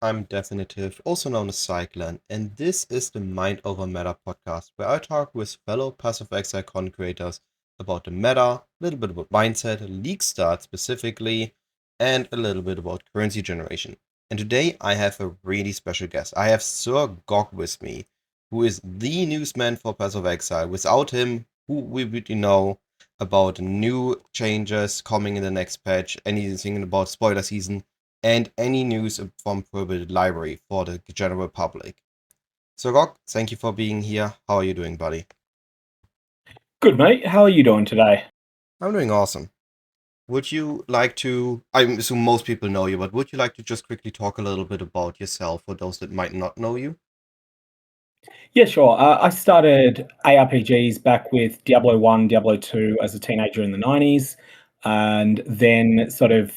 I'm Definitiv, also known as Cyclan, and this is the Mind Over Meta podcast, where I talk with fellow Passive Exile content creators about the meta, a little bit about mindset, league start specifically, and a little bit about currency generation. And today I have a really special guest. I have SirGog with me, who is the newsman for Passive Exile. Without him, who we would know about new changes coming in the next patch, anything about spoiler season, and any news from Prohibited Library for the general public. So, Gog, thank you for being here. How are you doing, buddy? Good, mate. How are you doing today? I'm doing awesome. Would you like to, I assume most people know you, but would you like to just quickly talk a little bit about yourself for those that might not know you? Yeah, sure. I started ARPGs back with Diablo 1, Diablo 2 as a teenager in the 90s, and then sort of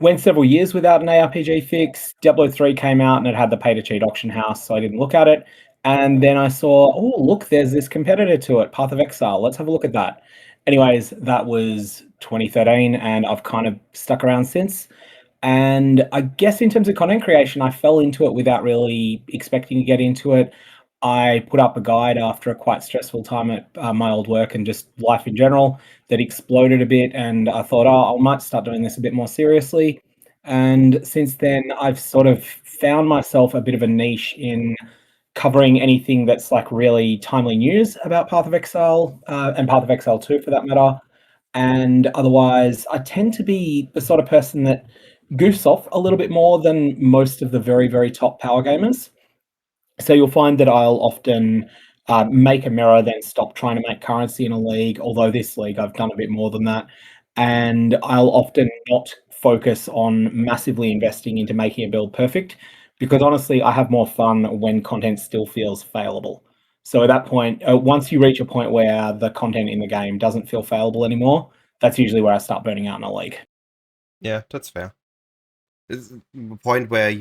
went several years without an ARPG fix. Diablo 3 came out and it had the pay to cheat auction house, so I didn't look at it. And then I saw, oh, look, there's this competitor to it, Path of Exile. Let's have a look at that. Anyways, that was 2013, and I've kind of stuck around since. And I guess in terms of content creation, I fell into it without really expecting to get into it. I put up a guide after a quite stressful time at my old work and just life in general that exploded a bit. And I thought, oh, I might start doing this a bit more seriously. And since then, I've sort of found myself a bit of a niche in covering anything that's like really timely news about Path of Exile and Path of Exile 2 for that matter. And otherwise, I tend to be the sort of person that goofs off a little bit more than most of the very, very top power gamers. So you'll find that I'll often make a mirror, then stop trying to make currency in a league. Although this league, I've done a bit more than that. And I'll often not focus on massively investing into making a build perfect because honestly, I have more fun when content still feels failable. So at that point, once you reach a point where the content in the game doesn't feel failable anymore, that's usually where I start burning out in a league. Yeah, that's fair. It's the point where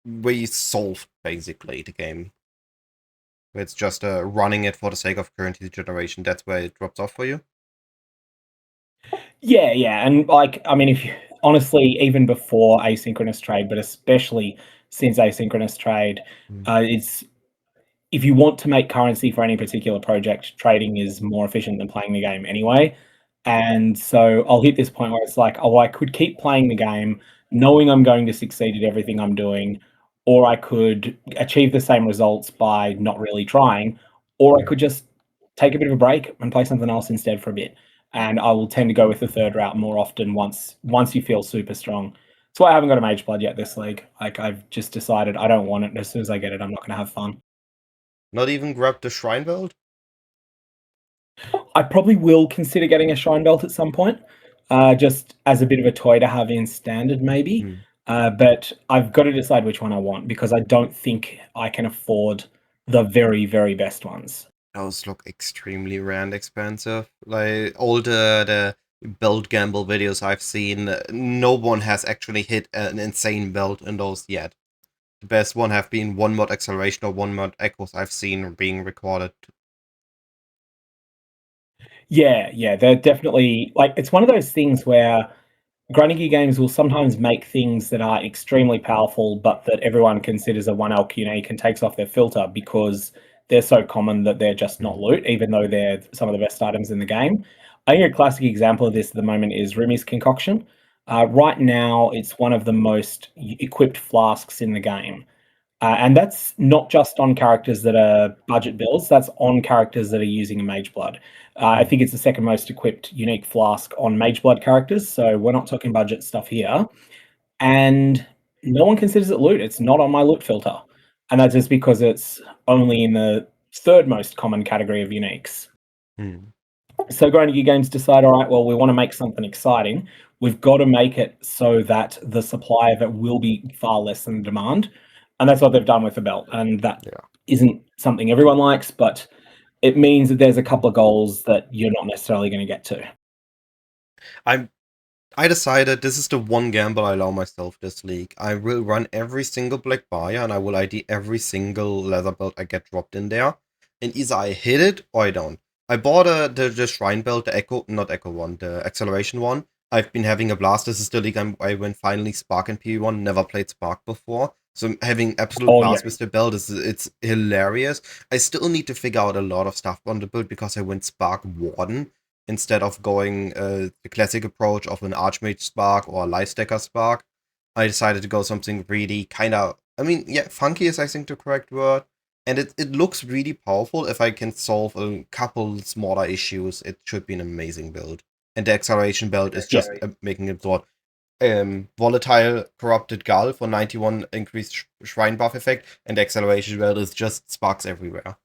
where you solve basically the game. Where it's just running it for the sake of currency generation. That's where it drops off for you. Yeah, yeah, and like I mean, if you, honestly, even before asynchronous trade, but especially since asynchronous trade, Mm. it's if you want to make currency for any particular project, trading is more efficient than playing the game anyway. And so I'll hit this point where it's like, oh, I could keep playing the game knowing I'm going to succeed at everything I'm doing, or I could achieve the same results by not really trying, or I Yeah. could just take a bit of a break and play something else instead for a bit. And I will tend to go with the third route more often once you feel super strong. That's why I haven't got a Mage Blood yet this league. Like I've just decided I don't want it. As soon as I get it, I'm not going to have fun. Not even grab the shrine belt? I probably will consider getting a Shrine Belt at some point, just as a bit of a toy to have in standard, maybe. Mm. But I've got to decide which one I want because I don't think I can afford the very, very best ones. Those look extremely rare and expensive. Like all the build gamble videos I've seen, no one has actually hit an insane build in those yet. The best one have been one mod acceleration or one mod echoes I've seen being recorded. Yeah, yeah, they're definitely like it's one of those things where grinding gear games will sometimes make things that are extremely powerful, but that everyone considers a one elk unique and takes off their filter because they're so common that they're just not Mm. loot, even though they're some of the best items in the game. I think a classic example of this at the moment is Rumi's Concoction. Right now, it's one of the most equipped flasks in the game. And that's not just on characters that are budget builds, that's on characters that are using a Mage Blood. I Mm. think it's the second most equipped unique flask on Mage Blood characters, so we're not talking budget stuff here. And no one considers it loot. It's not on my loot filter. And that's just because it's only in the third most common category of uniques. Mm. So grinding gear games decide, all right, well, we want to make something exciting. We've got to make it so that the supply of it will be far less than the demand. And that's what they've done with the belt. And that Yeah. isn't something everyone likes, but it means that there's a couple of goals that you're not necessarily going to get to. I'm I decided this is the one gamble I allow myself this league. I will run every single black buyer and I will ID every single leather belt I get dropped in there. And either I hit it or I don't. I bought the shrine belt, the echo, not echo one, the acceleration one. I've been having a blast. This is the league I went finally Spark in PV1. Never played Spark before. So I'm having absolute Oh, yeah. blast with the build. It's hilarious. I still need to figure out a lot of stuff on the build because I went Spark Warden instead of going the classic approach of an Archmage Spark or a Lifestacker Spark. I decided to go something really kind of, I mean, yeah, funky is I think the correct word. And it looks really powerful. If I can solve a couple smaller issues, it should be an amazing build. And the acceleration belt is just making it sort. Volatile corrupted Gull for 91 increased shrine buff effect, and the acceleration belt is just sparks everywhere.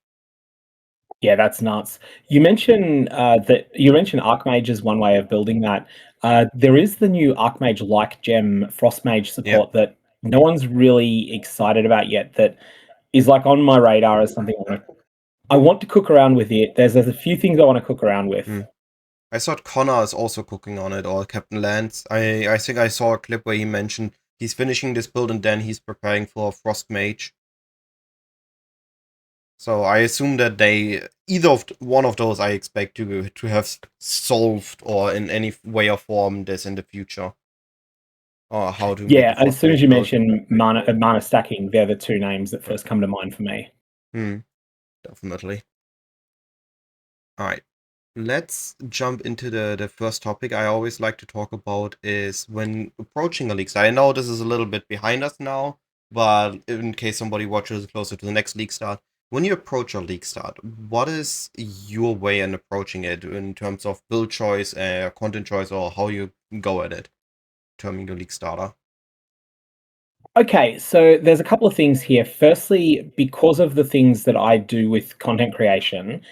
Yeah, that's nuts. You mentioned Archmage as one way of building that. There is the new Archmage like gem Frostmage support that no one's really excited about yet. That is like on my radar as something I want to cook around with it. There's a few things I want to cook around with. I thought Connor is also cooking on it, or Captain Lance. I think I saw a clip where he mentioned he's finishing this build and then he's preparing for Frost Mage. So I assume that one of those I expect to have solved or in any way or form this in the future. Or how to make the as soon as you build. mention mana stacking, they're the two names that first come to mind for me. Definitely. All right. Let's jump into the first topic I always like to talk about is when approaching a league start. I know this is a little bit behind us now, but in case somebody watches closer to the next league start, when you approach a league start, what is your way in approaching it in terms of build choice, content choice, or how you go at it, determining your league starter? Okay, so there's a couple of things here. Firstly, because of the things that I do with content creation,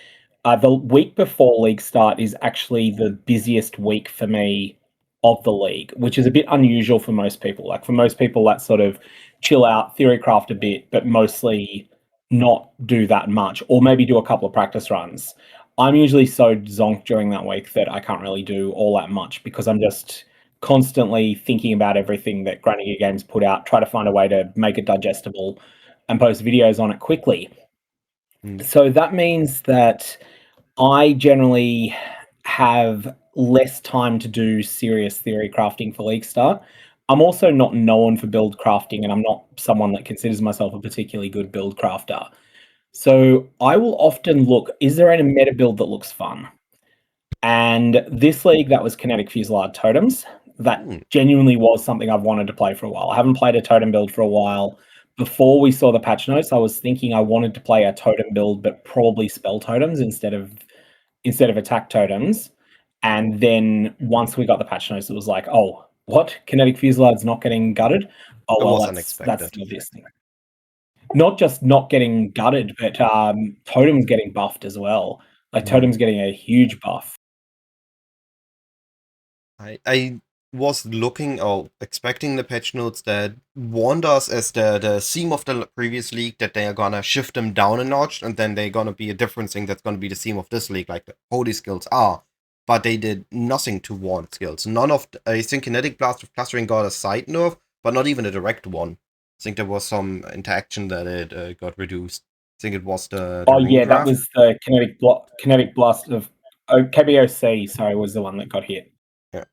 the week before league start is actually the busiest week for me of the league, which is a bit unusual for most people. Like for most people, that sort of chill out, theory craft a bit, but mostly not do that much, or maybe do a couple of practice runs. I'm usually so zonked during that week that I can't really do all that much because I'm just constantly thinking about everything that Granny Gear Games put out, try to find a way to make it digestible and post videos on it quickly. So that means that I generally have less time to do serious theory crafting for League Start. I'm also not known for build crafting, and I'm not someone that considers myself a particularly good build crafter. So I will often look, is there any meta build that looks fun? And this league, that was Kinetic Fusillade Totems. That genuinely was something I've wanted to play for a while. I haven't played a totem build for a while. Before we saw the patch notes, I was thinking I wanted to play a totem build, but probably spell totems instead of attack totems. And then once we got the patch notes, it was like, oh, what? Kinetic Fusillade's not getting gutted? Oh, It well, was that's unexpected. the obvious thing. Not just not getting gutted, but totems getting buffed as well. Like totems getting a huge buff. I was looking or expecting the patch notes that warned us as the theme of the previous league that they are gonna shift them down a notch and then they're gonna be a different thing that's gonna be the theme of this league, like the holy skills are. But they did nothing to warn skills. None of I think Kinetic Blast with Clustering got a side nerf, but not even a direct one. I think there was some interaction that it got reduced. I think it was the yeah, draft. that was the Kinetic Blast of KBOC. Sorry, was the one that got hit. Yeah.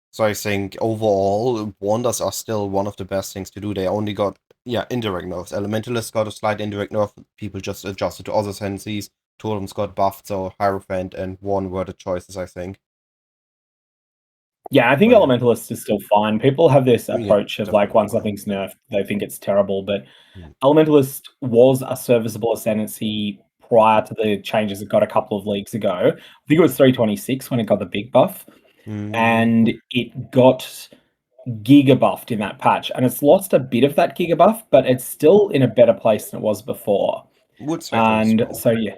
So I think overall, wonders are still one of the best things to do. They only got indirect nerfs. Elementalists got a slight indirect nerf. People just adjusted to other senses. Totems got buffed, so Hierophant and Warden were the choices, I think. Yeah, I think Elementalist is still fine. People have this approach of like once definitely. something's nerfed, they think it's terrible. But Elementalist was a serviceable ascendancy prior to the changes it got a couple of leagues ago. I think it was 326 when it got the big buff. And it got giga buffed in that patch. And it's lost a bit of that giga buff, but it's still in a better place than it was before. And so, yeah.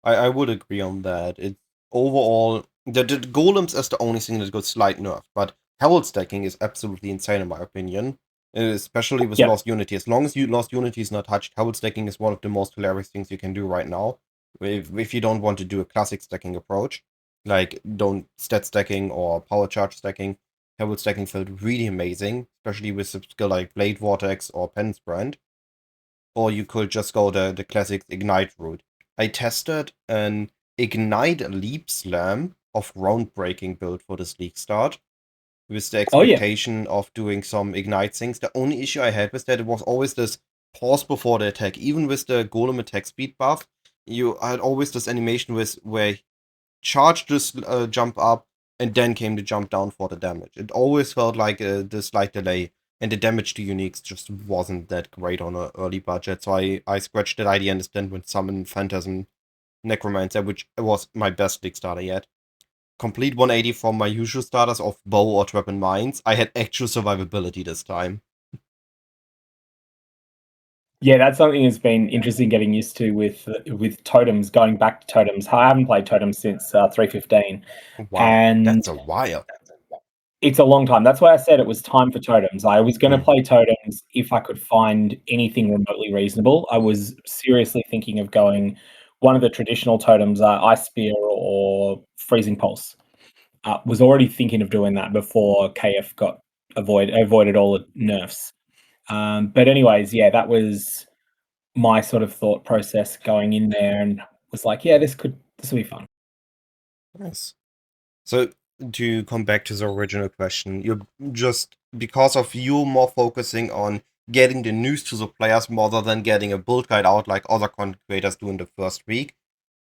I would agree on that. It overall the golems is the only thing that got slight nerf, but Herald stacking is absolutely insane in my opinion. Especially with Lost Unity. As long as Lost Unity is not touched, Herald stacking is one of the most hilarious things you can do right now. If you don't want to do a classic stacking approach, like don't stat stacking or power charge stacking, Herald stacking felt really amazing, especially with a skill like Blade Vortex or Penance Brand. Or you could just go the classic Ignite route. I tested an Ignite Leap Slam of groundbreaking build for this league start, with the Oh, yeah. expectation of doing some ignite things. The only issue I had was that it was always this pause before the attack. Even with the golem attack speed buff, you had always this animation where charge this jump up and then came the jump down for the damage. It always felt like the slight delay, and the damage to uniques just wasn't that great on an early budget. So I scratched that idea and then went summon Phantasm Necromancer, which was my best league starter yet. Complete 180 from my usual starters of Bow or Trap and Mines. I had actual survivability this time. Yeah, that's something that's been interesting getting used to with totems, going back to totems. I haven't played totems since 3.15. Wow, and that's a while. it's a long time. That's why I said it was time for totems. I was going to Mm. play totems if I could find anything remotely reasonable. I was seriously thinking of going one of the traditional totems, Ice Spear or Freezing Pulse. Was already thinking of doing that before KF got avoided all the nerfs. But anyways, yeah, that was my sort of thought process going in there, and was like, yeah, this will be fun. Nice. So to come back to the original question, you're just, because of you more focusing on getting the news to the players more than getting a build guide out like other content creators do in the first week,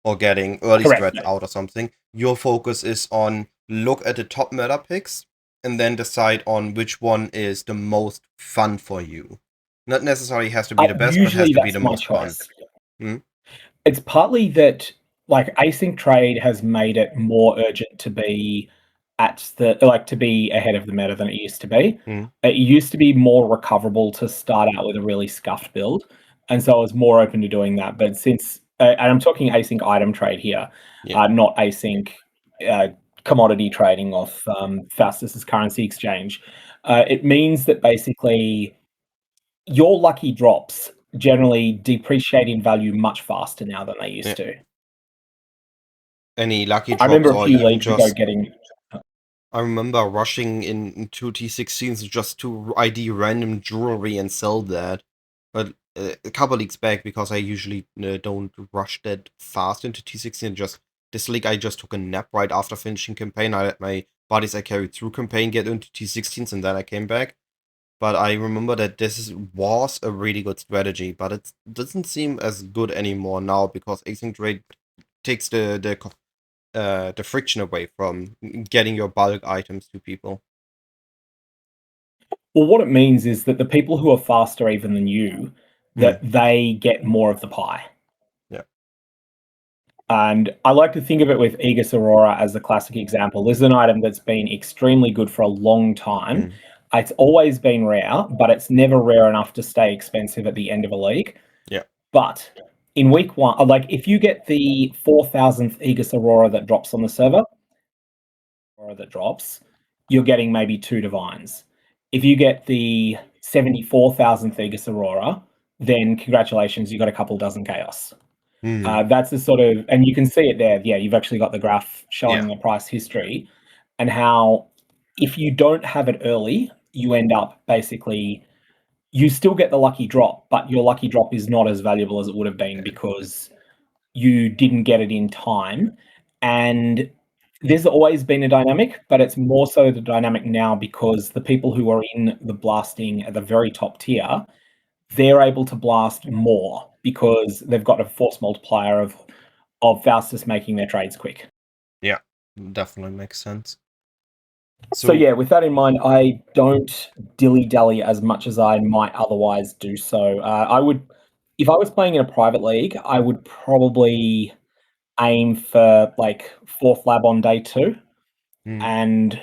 or getting early Correct. strats out or something. Your focus is on look at the top meta picks and then decide on which one is the most fun for you. Not necessarily has to be the best, but has Usually to be that's the my most fun. choice. It's partly that, like, async trade has made it more urgent to be to be ahead of the meta than it used to be. It used to be more recoverable to start out with a really scuffed build, and so I was more open to doing that. But since and I'm talking async item trade here, not async commodity trading off Faustus's currency exchange. It means that basically your lucky drops generally depreciate in value much faster now than they used to. Any lucky I drops remember a or few even leagues ago just getting. I remember rushing into T16s just to ID random jewelry and sell that. But a couple leagues back, because I usually don't rush that fast into T16, just this league I just took a nap right after finishing campaign. I let my bodies I carried through campaign get into T16s and then I came back. But I remember that was a really good strategy, but it doesn't seem as good anymore now because async trade takes the friction away from getting your bulk items to people. Well, what it means is that the people who are faster even than you, that they get more of the pie. Yeah. And I like to think of it with Aegis Aurora as the classic example. This is an item that's been extremely good for a long time. It's always been rare, but it's never rare enough to stay expensive at the end of a league. Yeah. But in week one, like if you get the 4,000th Aegis Aurora that drops on the server, you're getting maybe 2 divines. If you get the 74,000th Aegis Aurora, then congratulations, you got a couple dozen chaos. That's the sort of, and you can see it there. Yeah, you've actually got the graph showing the price history and how if you don't have it early, you end up basically, you still get the lucky drop, but your lucky drop is not as valuable as it would have been because you didn't get it in time. And there's always been a dynamic, but it's more so the dynamic now because the people who are in the blasting at the very top tier, they're able to blast more because they've got a force multiplier of Faustus making their trades quick. Yeah, definitely makes sense. So yeah, with that in mind, I don't dilly-dally as much as I might otherwise do so. I would, if I was playing in a private league, I would probably aim for like 4th lab on day 2, and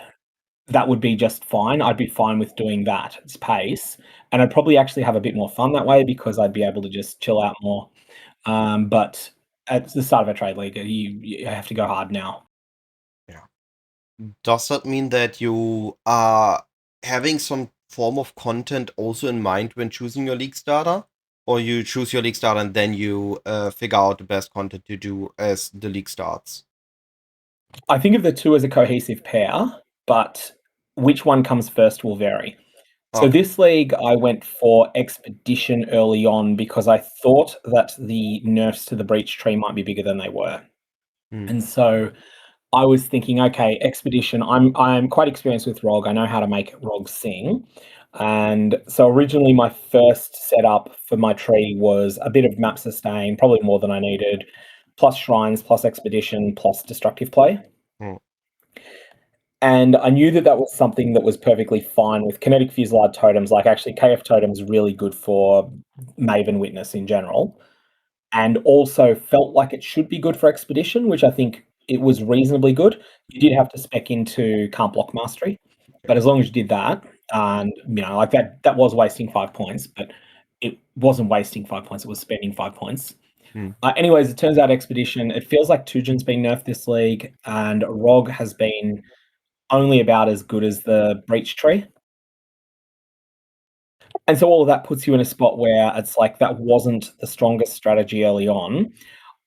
that would be just fine. I'd be fine with doing that. It's pace, and I'd probably actually have a bit more fun that way because I'd be able to just chill out more. But at the start of a trade league, you have to go hard now. Yeah. Does that mean that you are having some form of content also in mind when choosing your league starter? Or you choose your league starter and then you figure out the best content to do as the league starts? I think of the two as a cohesive pair, but which one comes first will vary. So this league, I went for Expedition early on because I thought that the nerfs to the Breach Tree might be bigger than they were. And so I was thinking, okay, expedition. I'm quite experienced with ROG. I know how to make ROG sing. And so originally my first setup for my tree was a bit of map sustain, probably more than I needed, plus shrines, plus expedition, plus destructive play. Hmm. And I knew that that was something that was perfectly fine with kinetic fusillade totems. Like actually, KF totems really good for Maven Witness in general, and also felt like it should be good for expedition, which I think it was reasonably good. You did have to spec into can't block mastery, but as long as you did that, and like that was wasting 5 points, but it wasn't wasting 5 points. It was spending 5 points. Hmm. Anyways, it turns out expedition. It feels like Tujen's been nerfed this league, and ROG has been only about as good as the breach tree. And so all of that puts you in a spot where it's like that wasn't the strongest strategy early on.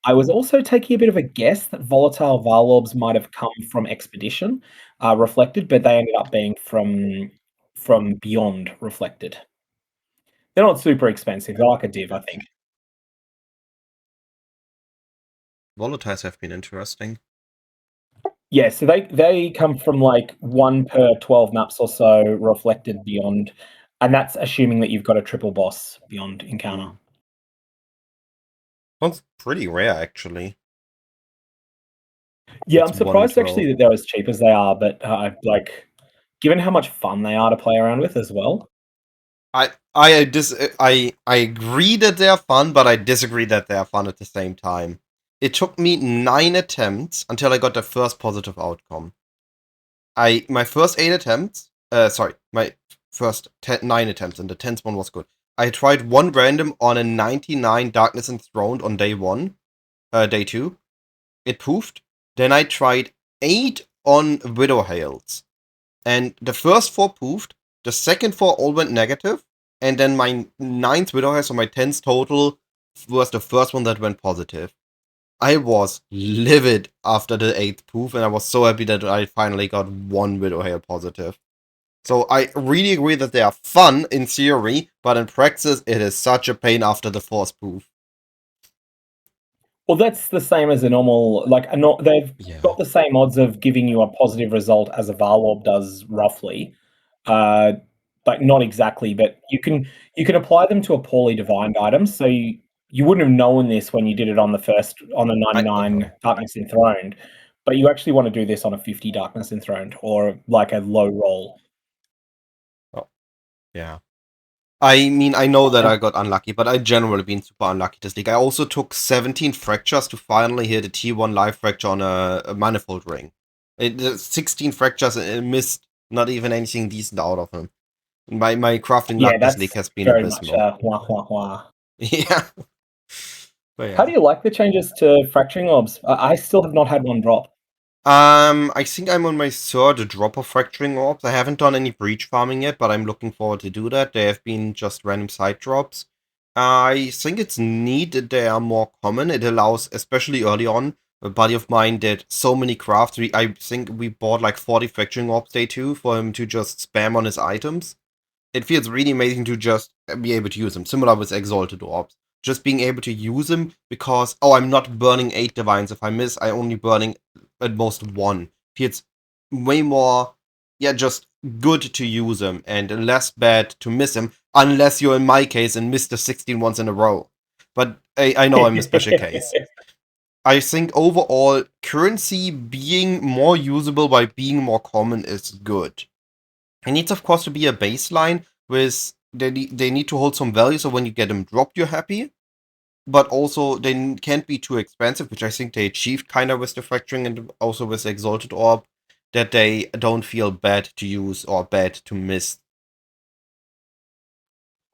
I was also taking a bit of a guess that volatile Vaal Orbs might have come from Expedition, Reflected, but they ended up being from Beyond Reflected. They're not super expensive. They're like a div, I think. Volatiles have been interesting. Yeah, so they come from like 1 per 12 maps or so, Reflected Beyond, and that's assuming that you've got a triple boss Beyond encounter. Sounds pretty rare, actually. Yeah, It's I'm surprised actually that they're as cheap as they are, but like, given how much fun they are to play around with as well. I agree that they're fun, but I disagree that they're fun at the same time. It took me 9 attempts until I got the first positive outcome. My first 8 attempts, my first 9 attempts, and the 10th one was good. I tried one random on a 99 Darkness Enthroned on day 1, day 2. It poofed. Then I tried 8 on Widow Hails. And the first 4 poofed, the second 4 all went negative, and then my 9th Widow Hail, so my 10th total, was the first one that went positive. I was livid after the 8th poof, and I was so happy that I finally got 1 Widow Hail positive. So I really agree that they are fun in theory, but in practice it is such a pain after the 4th poof. Well, that's the same as a normal, like they've got the same odds of giving you a positive result as a Vaal Orb does, roughly. Like not exactly, but you can apply them to a poorly divined item. So you wouldn't have known this when you did it on the 99 Darkness Enthroned, but you actually want to do this on a 50 Darkness Enthroned or like a low roll. Oh, yeah. I mean, I know that I got unlucky, but I generally been super unlucky this league. I also took 17 fractures to finally hit a T1 live fracture on a manifold ring. 16 fractures and missed not even anything decent out of him. My crafting luck this league has been very abysmal. much wah wah wah. Yeah. Yeah. How do you like the changes to fracturing orbs? I still have not had one drop. I think I'm on my 3rd drop of Fracturing Orbs. I haven't done any breach farming yet, but I'm looking forward to do that. They have been just random side drops. I think it's neat that they are more common. It allows, especially early on, a buddy of mine did so many crafts. I think we bought like 40 Fracturing Orbs day 2 for him to just spam on his items. It feels really amazing to just be able to use them. Similar with Exalted Orbs. Just being able to use them because, I'm not burning 8 Divines. If I miss, I'm only burning at most 1. Feels way more, just good to use them and less bad to miss them, unless you're in my case and missed the 16 ones in a row. But I know I'm a special case. I think overall, currency being more usable by being more common is good. It needs, of course, to be a baseline with they need to hold some value, so when you get them dropped, you're happy. But also, they can't be too expensive, which I think they achieved kind of with the Fracturing and also with the Exalted Orb, that they don't feel bad to use or bad to miss.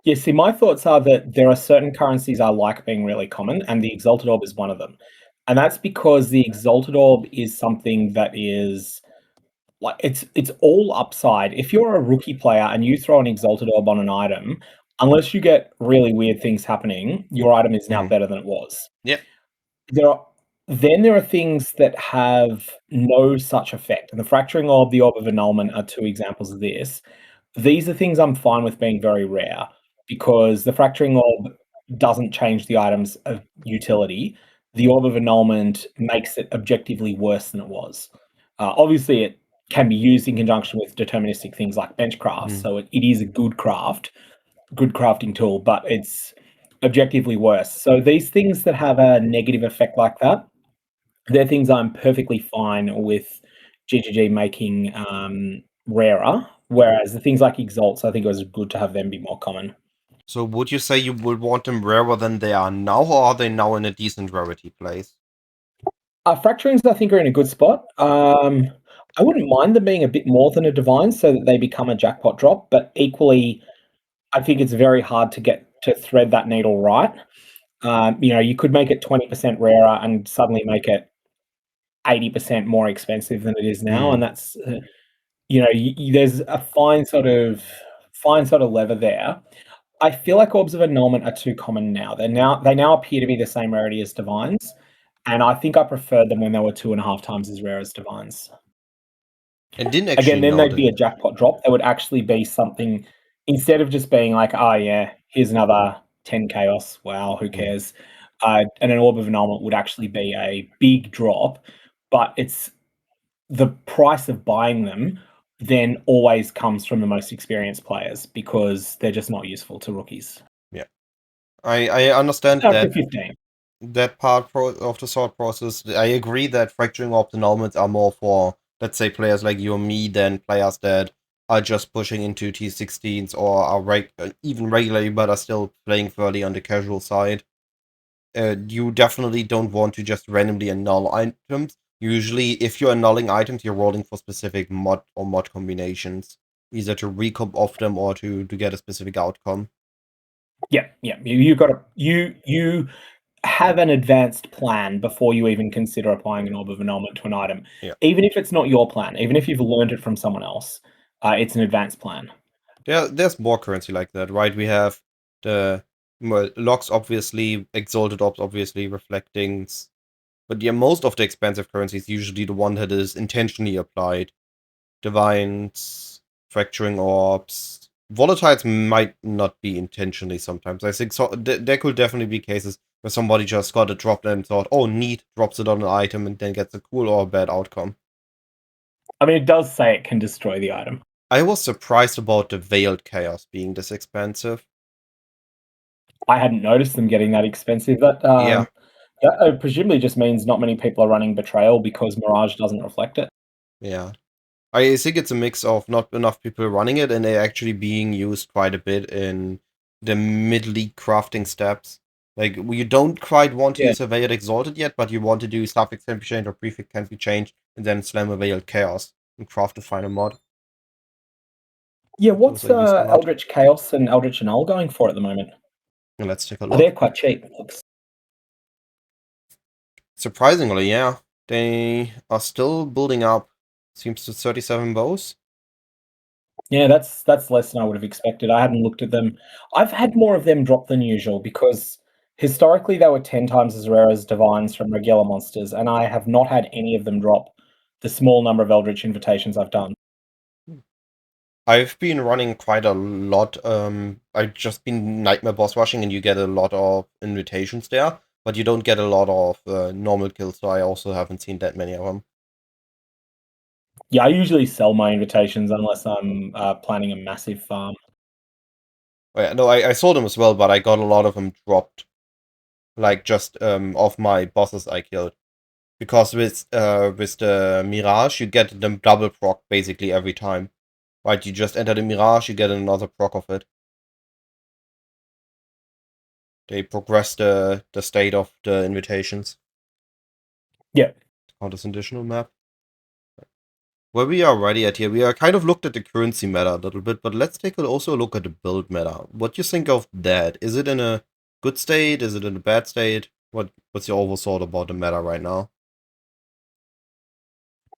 Yeah, see, my thoughts are that there are certain currencies I like being really common, and the Exalted Orb is one of them. And that's because the Exalted Orb is something that is like it's all upside. If you're a rookie player and you throw an Exalted Orb on an item, unless you get really weird things happening, your item is now better than it was. Yeah. There are things that have no such effect. And the Fracturing Orb, the Orb of Annulment are 2 examples of this. These are things I'm fine with being very rare because the Fracturing Orb doesn't change the item's utility. the Orb of Annulment makes it objectively worse than it was. Obviously, it can be used in conjunction with deterministic things like benchcraft, so it is a good crafting tool, but it's objectively worse. So these things that have a negative effect like that, they're things I'm perfectly fine with GGG making rarer, whereas the things like Exalts, I think it was good to have them be more common. So would you say you would want them rarer than they are now, or are they now in a decent rarity place? Fracturings, I think, are in a good spot. I wouldn't mind them being a bit more than a divine so that they become a jackpot drop, but equally, I think it's very hard to get to thread that needle right. You could make it 20% rarer and suddenly make it 80% more expensive than it is now, and that's there's a fine sort of lever there. I feel like Orbs of Annulment are too common now. They now appear to be the same rarity as divines, and I think I preferred them when they were 2.5 times as rare as divines. And didn't actually Again, then know they'd be a jackpot drop. They would actually be something instead of just being like, oh yeah, here's another 10 chaos. Wow, who cares? And an Orb of Annulment would actually be a big drop, but it's the price of buying them then always comes from the most experienced players because they're just not useful to rookies. Yeah, I understand After that 15. that part of the thought process. I agree that fracturing orbs annulments are more for, let's say, players like you or me than players that are just pushing into T16s or are even regularly but are still playing fairly on the casual side. You definitely don't want to just randomly annul items. Usually, if you're annulling items, you're rolling for specific mod or mod combinations, either to recomp off them or to get a specific outcome. Yeah. You got to you have an advanced plan before you even consider applying an Orb of Annulment to an item. Yeah. Even if it's not your plan, even if you've learned it from someone else, it's an advanced plan. There's more currency like that, right? We have the locks, obviously, exalted orbs, obviously, reflecting. But yeah, most of the expensive currency is usually the one that is intentionally applied. Divines, fracturing orbs. Volatiles might not be intentionally sometimes. I think so. There could definitely be cases where somebody just got a drop and thought, oh, neat, drops it on an item and then gets a cool or a bad outcome. I mean, it does say it can destroy the item. I was surprised about the Veiled Chaos being this expensive. I hadn't noticed them getting that expensive. That Yeah. That presumably just means not many people are running Betrayal because Mirage doesn't reflect it. Yeah. I think it's a mix of not enough people running it and it actually being used quite a bit in the mid-league crafting steps. Like, you don't quite want to use a Veiled Exalted yet, but you want to do Suffix can be changed or Prefix can be changed, and then slam a Veiled Chaos and craft a final mod. Yeah, what's Eldritch Chaos and Eldritch Annul going for at the moment? Let's take a look. They're quite cheap. Surprisingly, yeah. They are still building up. Seems to 37 bows. Yeah, that's less than I would have expected. I hadn't looked at them. I've had more of them drop than usual because historically they were 10 times as rare as divines from regular monsters, and I have not had any of them drop the small number of Eldritch invitations I've done. I've been running quite a lot. I've just been Nightmare boss rushing, and you get a lot of invitations there, but you don't get a lot of normal kills, so I also haven't seen that many of them. Yeah, I usually sell my invitations unless I'm planning a massive farm. Oh, yeah, no, I saw them as well, but I got a lot of them dropped, like just off my bosses I killed. Because with the Mirage, you get them double proc basically every time. Right, you just enter the Mirage, you get another proc of it. They progress the state of the invitations. Yeah. On this additional map. Where we are already at here, we are kind of looked at the currency meta a little bit, but let's take also a look at the build meta. What do you think of that? Is it in a good state? Is it in a bad state? What's your overall thought about the meta right now?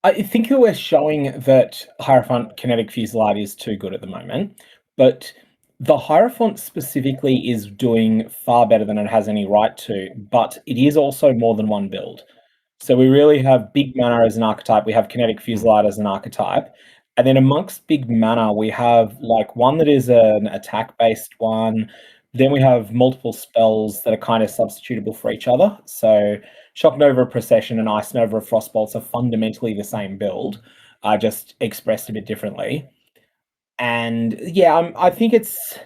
I think we're showing that Hierophant Kinetic Fusillade is too good at the moment, but the Hierophant specifically is doing far better than it has any right to, but it is also more than one build. So we really have Big Mana as an archetype, we have Kinetic Fusillade as an archetype, and then amongst Big Mana, we have like one that is an attack-based one, Then we have multiple spells that are kind of substitutable for each other. So Shock Nova of Procession and Ice Nova of Frostbolts are fundamentally the same build, just expressed a bit differently. And yeah, I think it's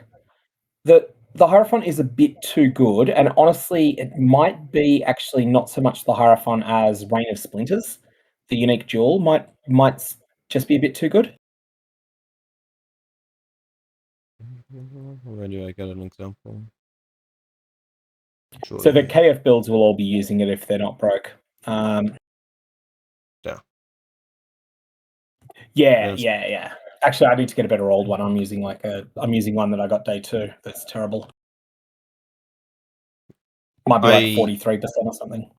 the Hierophant is a bit too good, and honestly, it might be actually not so much the Hierophant as Reign of Splinters. The unique jewel might just be a bit too good. Where do I get an example? So the KF builds will all be using it if they're not broke. Yeah. Yeah. Actually, I need to get a better old one. I'm using one that I got day 2. That's terrible. Might be like 43% or something.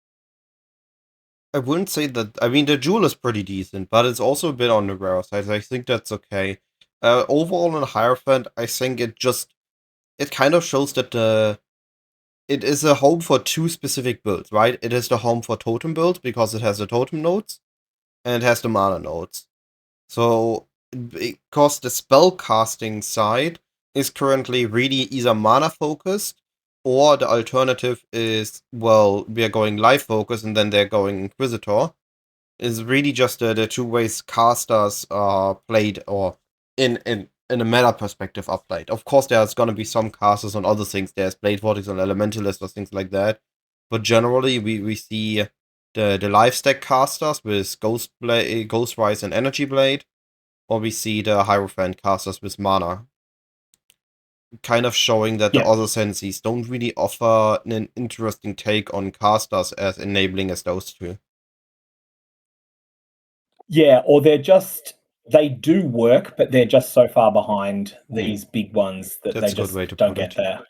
I wouldn't say that. I mean, the jewel is pretty decent, but it's also a bit on the rare side. I think that's okay. Overall, in Hierophant, I think it kind of shows that it is a home for 2 specific builds, right? It is the home for totem builds because it has the totem nodes, and it has the mana nodes. So, because the spell casting side is currently really either mana focused, or the alternative is, well, we are going life focus and then they're going Inquisitor. Is really just the 2 ways casters are played, or in a meta perspective are played. Of course, there's gonna be some casters on other things. There's Blade Vortex and Elementalist or things like that. But generally, we see the life stack casters with Ghostwise and Energy Blade, or we see the Hierophant casters with mana. Kind of showing that the other senses don't really offer an interesting take on casters as enabling as those 2. Yeah, or they do work, but they're just so far behind these big ones that they just don't get there.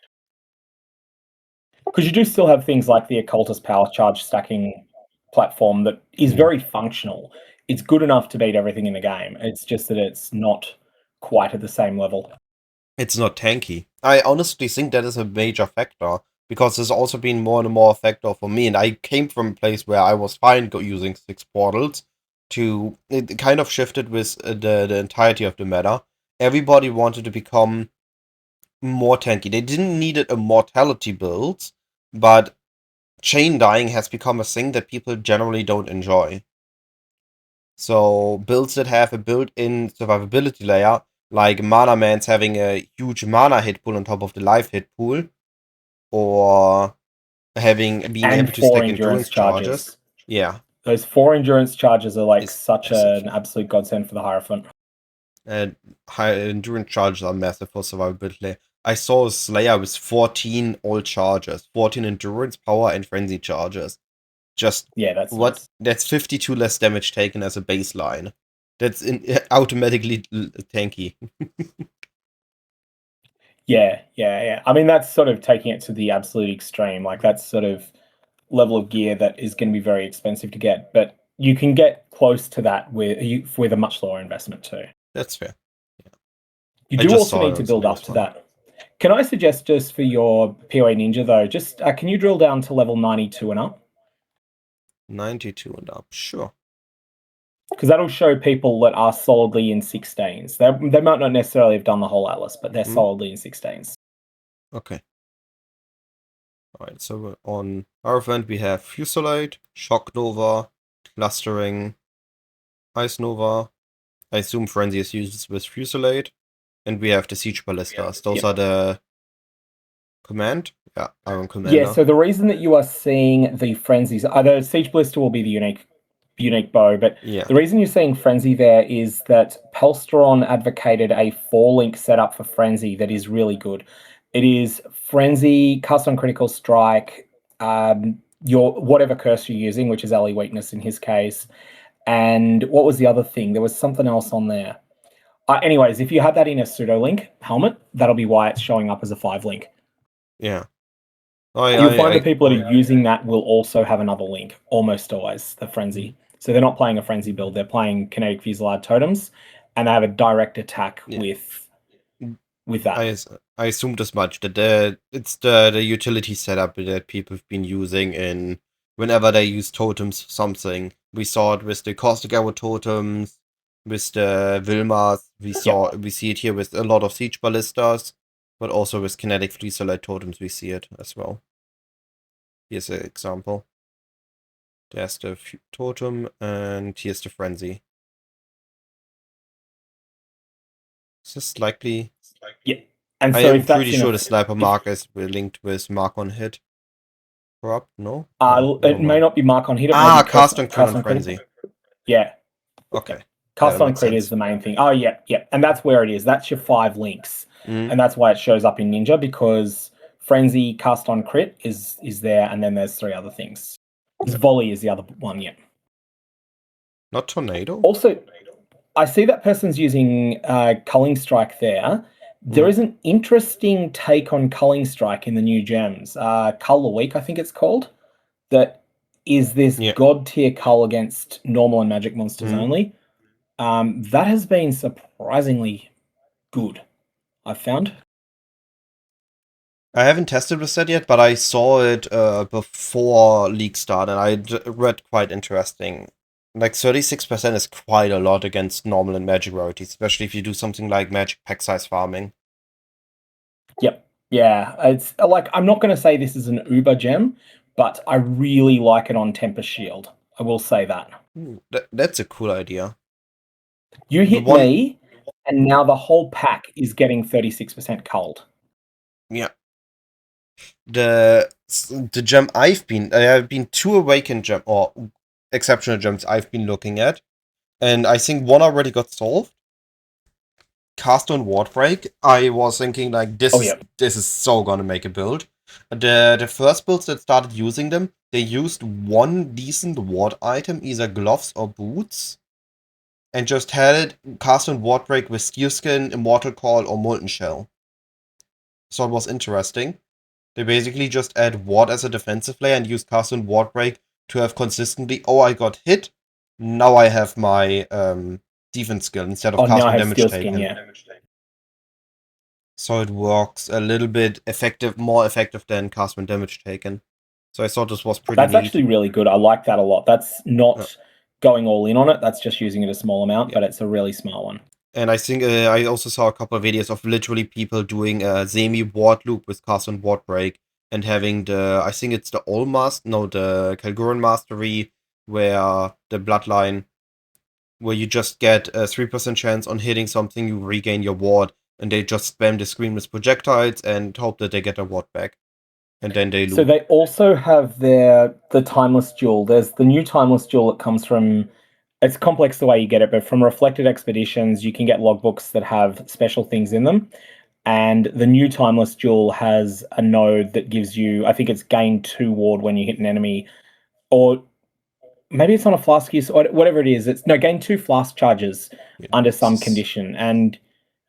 Because you do still have things like the Occultist Power Charge stacking platform that is very functional. It's good enough to beat everything in the game. It's just that it's not quite at the same level. It's not tanky. I honestly think that is a major factor, because there's also been more and more a factor for me, and I came from a place where I was fine using 6 portals, to it kind of shifted with the entirety of the meta. Everybody wanted to become more tanky. They didn't need a mortality build, but chain dying has become a thing that people generally don't enjoy. So builds that have a built-in survivability layer, like Mana Man's having a huge mana hit pool on top of the life hit pool, or being able to stack endurance charges. Yeah. Those 4 endurance charges are like such an absolute godsend for the Hierophant. And high endurance charges are massive for survivability. I saw a Slayer with 14 all charges, 14 endurance, power, and frenzy charges. Just that's what? Nice. That's 52 less damage taken as a baseline. That's automatically tanky. Yeah. I mean, that's sort of taking it to the absolute extreme. Like, that's sort of level of gear that is going to be very expensive to get, but you can get close to that with a much lower investment too. That's fair. Yeah. You do also need to build up to that. Can I suggest, just for your PoE Ninja though, just can you drill down to level 92 and up? 92 and up, sure. Because that'll show people that are solidly in 16s. They might not necessarily have done the whole Atlas, but they're solidly in 16s. Okay. Alright, so on our event we have Fusillade, Shock Nova, Clustering, Ice Nova. I assume Frenzy is used with Fusillade. And we have the Siege Ballistas. Those are the command? Yeah, Iron Commander. Yeah, so the reason that you are seeing the Frenzies, the Siege Ballista will be the unique bow, but the reason you're seeing Frenzy there is that Pelsteron advocated a 4-link setup for Frenzy that is really good. It is Frenzy, cast on critical strike, your whatever curse you're using, which is ally weakness in his case. And what was the other thing? There was something else on there. Anyways, if you have that in a pseudo-link helmet, that'll be why it's showing up as a 5-link. Yeah. You'll find the people that are using that will also have another link, almost always, the Frenzy. So they're not playing a Frenzy build, they're playing Kinetic Fusillade Totems, and they have a direct attack with that. I assumed as much, that it's the utility setup that people have been using in whenever they use totems something. We saw it with the Caustic Arrow totems, with the Vilmas, we see it here with a lot of Siege Ballistas. But also with kinetic Fleecelite totems, we see it as well. Here's an example. There's the totem, and here's the frenzy. Is this likely? Yeah. And I so am if that's pretty sure the sniper mark is linked with mark on hit. Corrupt? No? No, never it may mind. not be mark on hit, it may be Cast on crit cast on on frenzy. crit. Yeah. Okay. Cast on Makes crit sense. is the main thing. Oh, yeah, yeah. And that's where it is. That's your 5 links. Mm. And that's why it shows up in Ninja, because Frenzy, Cast on Crit is there, and then there's 3 other things. Volley is the other one, yeah. Not Tornado? Also, I see that person's using Culling Strike there. There is an interesting take on Culling Strike in the new gems. Cull a Week, I think it's called. That is this god tier cull against normal and magic monsters only. That has been surprisingly good, I've found. I haven't tested with that yet, but I saw it before League started, and I read quite interesting. Like 36% is quite a lot against normal and magic rarities, especially if you do something like magic pack size farming. Yep. Yeah. It's like, I'm not going to say this is an uber gem, but I really like it on Tempest Shield. I will say that. That's a cool idea. You hit me, and now the whole pack is getting 36% cold. Yeah. The gem I've been 2 awakened gem or exceptional gems I've been looking at, and I think one already got solved. Cast on Ward Break. I was thinking like this is so gonna make a build. The first builds that started using them, they used one decent ward item, either gloves or boots, and just had it cast on Ward Break with Steel Skin, Immortal Call, or Molten Shell. So it was interesting. They basically just add ward as a defensive layer and use cast on Ward Break to have consistently, oh, I got hit, now I have my defense skill instead of cast on damage taken. So it works a little bit more effective than cast when damage taken. So I thought this was pretty neat. That's actually really good. I like that a lot. That's not going all in on it. That's just using it a small amount, but it's a really smart one. And I think I also saw a couple of videos of literally people doing a semi-ward loop with cast on Ward Break and having I think it's the the Kalguran Mastery, where the Bloodline, where you just get a 3% chance on hitting something, you regain your ward, and they just spam the screen with projectiles and hope that they get their ward back. And then they loop. So they also have the Timeless Jewel. There's the new Timeless Jewel that comes from, it's complex the way you get it, but from Reflected Expeditions, you can get logbooks that have special things in them. And the new Timeless Jewel has a node that gives you, I think it's gain 2 ward when you hit an enemy, or maybe it's on a flask use, or whatever it is. It's gain 2 flask charges under some condition, and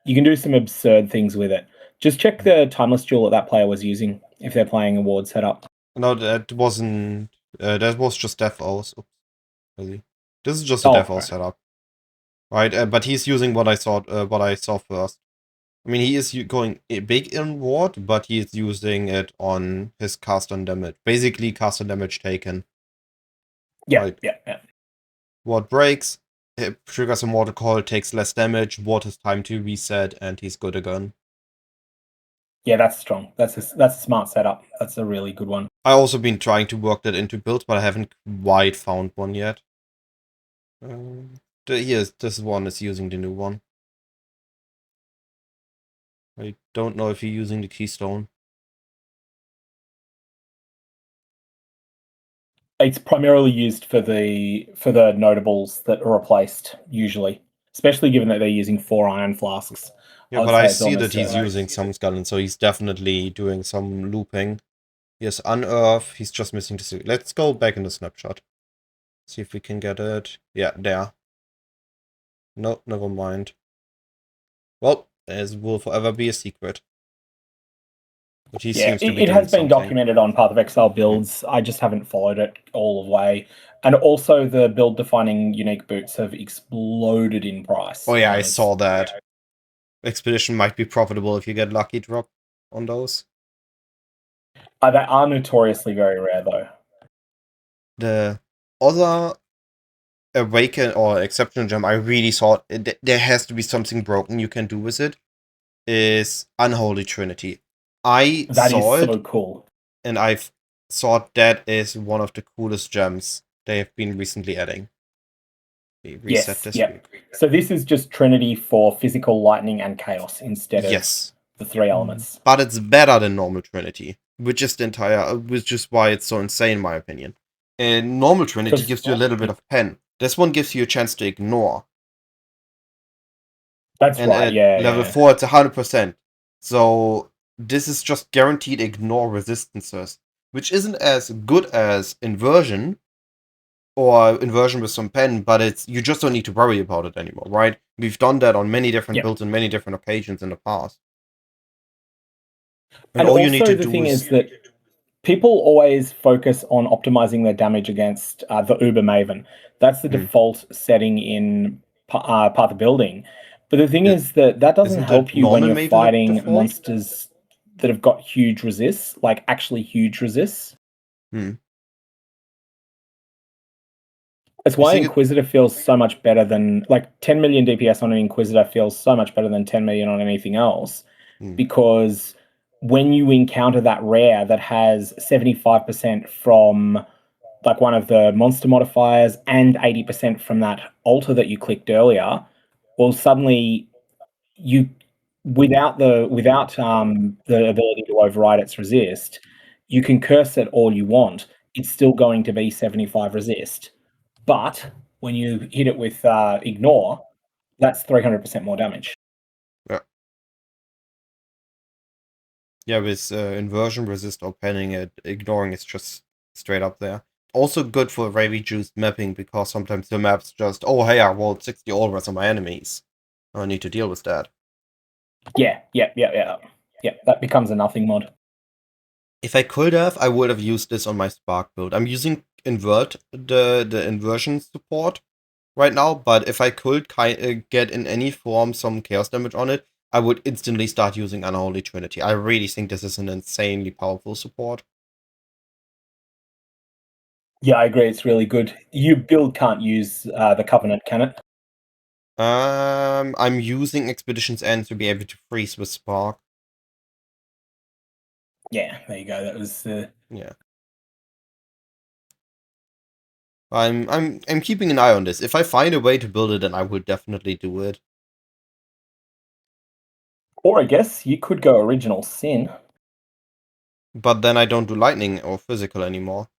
you can do some absurd things with it. Just check the Timeless Jewel that player was using if they're playing a ward setup. No, that wasn't. That was just Death Owls. Really. This is just a Death Owl setup, right? But he's using what I saw first. I mean, he is going big in ward, but he is using it on his cast on damage. Basically, cast on damage taken. Yeah, right? Yeah. Ward breaks, it triggers a Mortal Call, takes less damage, ward has time to reset, and he's good again. Yeah, that's strong. That's a smart setup. That's a really good one. I also been trying to work that into builds, but I haven't quite found one yet. This one is using the new one. I don't know if you're using the Keystone. It's primarily used for the notables that are replaced, usually, especially given that they're using 4 iron flasks. Yeah, but I see that he's using some Skull, so he's definitely doing some looping. He has Unearth, he's just missing the... Let's go back in the snapshot. See if we can get it. Yeah, there. No, never mind. Well, there will forever be a secret. But he seems to be it has been documented on Path of Exile builds. I just haven't followed it all the way. And also the build-defining unique boots have exploded in price. Oh yeah, I saw that. Expedition might be profitable if you get lucky drop on those. They are notoriously very rare, though. The other Awaken or Exceptional Gem, I really thought there has to be something broken you can do with it. is Unholy Trinity. I That is saw it, so cool. and I've thought that is one of the coolest gems they have been recently adding. Reset Yes, this. yep. So this is just Trinity for physical, lightning, and chaos instead of Yes, the three elements. but it's better than normal Trinity, which is why it's so insane in my opinion. And normal Trinity gives you a little bit of pen. This one gives you a chance to ignore. That's And right, at yeah. level Yeah. 4, it's 100%. So this is just guaranteed ignore resistances, which isn't as good as inversion or inversion with some pen, but you just don't need to worry about it anymore, right? We've done that on many different Yep. builds on many different occasions in the past. And And all you need also to the do thing is is that people always focus on optimizing their damage against the Uber Maven. That's the default setting in Path of Building. But the thing is, is that doesn't isn't the help you when normal you're Maven the fighting default? monsters that have got huge resists, like actually huge resists. That's why Inquisitor feels so much better than, like, 10 million DPS on an Inquisitor feels so much better than 10 million on anything else. Because when you encounter that rare that has 75% from like one of the monster modifiers and 80% from that altar that you clicked earlier, well, suddenly you without the ability to override its resist, you can curse it all you want. It's still going to be 75 resist. But when you hit it with ignore, that's 300% more damage. Yeah. Yeah, with inversion, resist, or penning it, ignoring is just straight up there. Also good for very juiced mapping, because sometimes the map's just, oh hey, I rolled 60 Orbs on my enemies. I need to deal with that. Yeah, that becomes a nothing mod. If I could have, I would have used this on my Spark build. I'm using Invert, the inversion support right now, but if I could get in any form some chaos damage on it, I would instantly start using Unholy Trinity. I really think this is an insanely powerful support. Yeah, I agree. It's really good. Your build can't use the Covenant, can it? I'm using Expedition's End to be able to freeze with Spark. Yeah, there you go. That was yeah. I'm keeping an eye on this. If I find a way to build it, then I will definitely do it. Or I guess you could go Original Sin. But then I don't do lightning or physical anymore.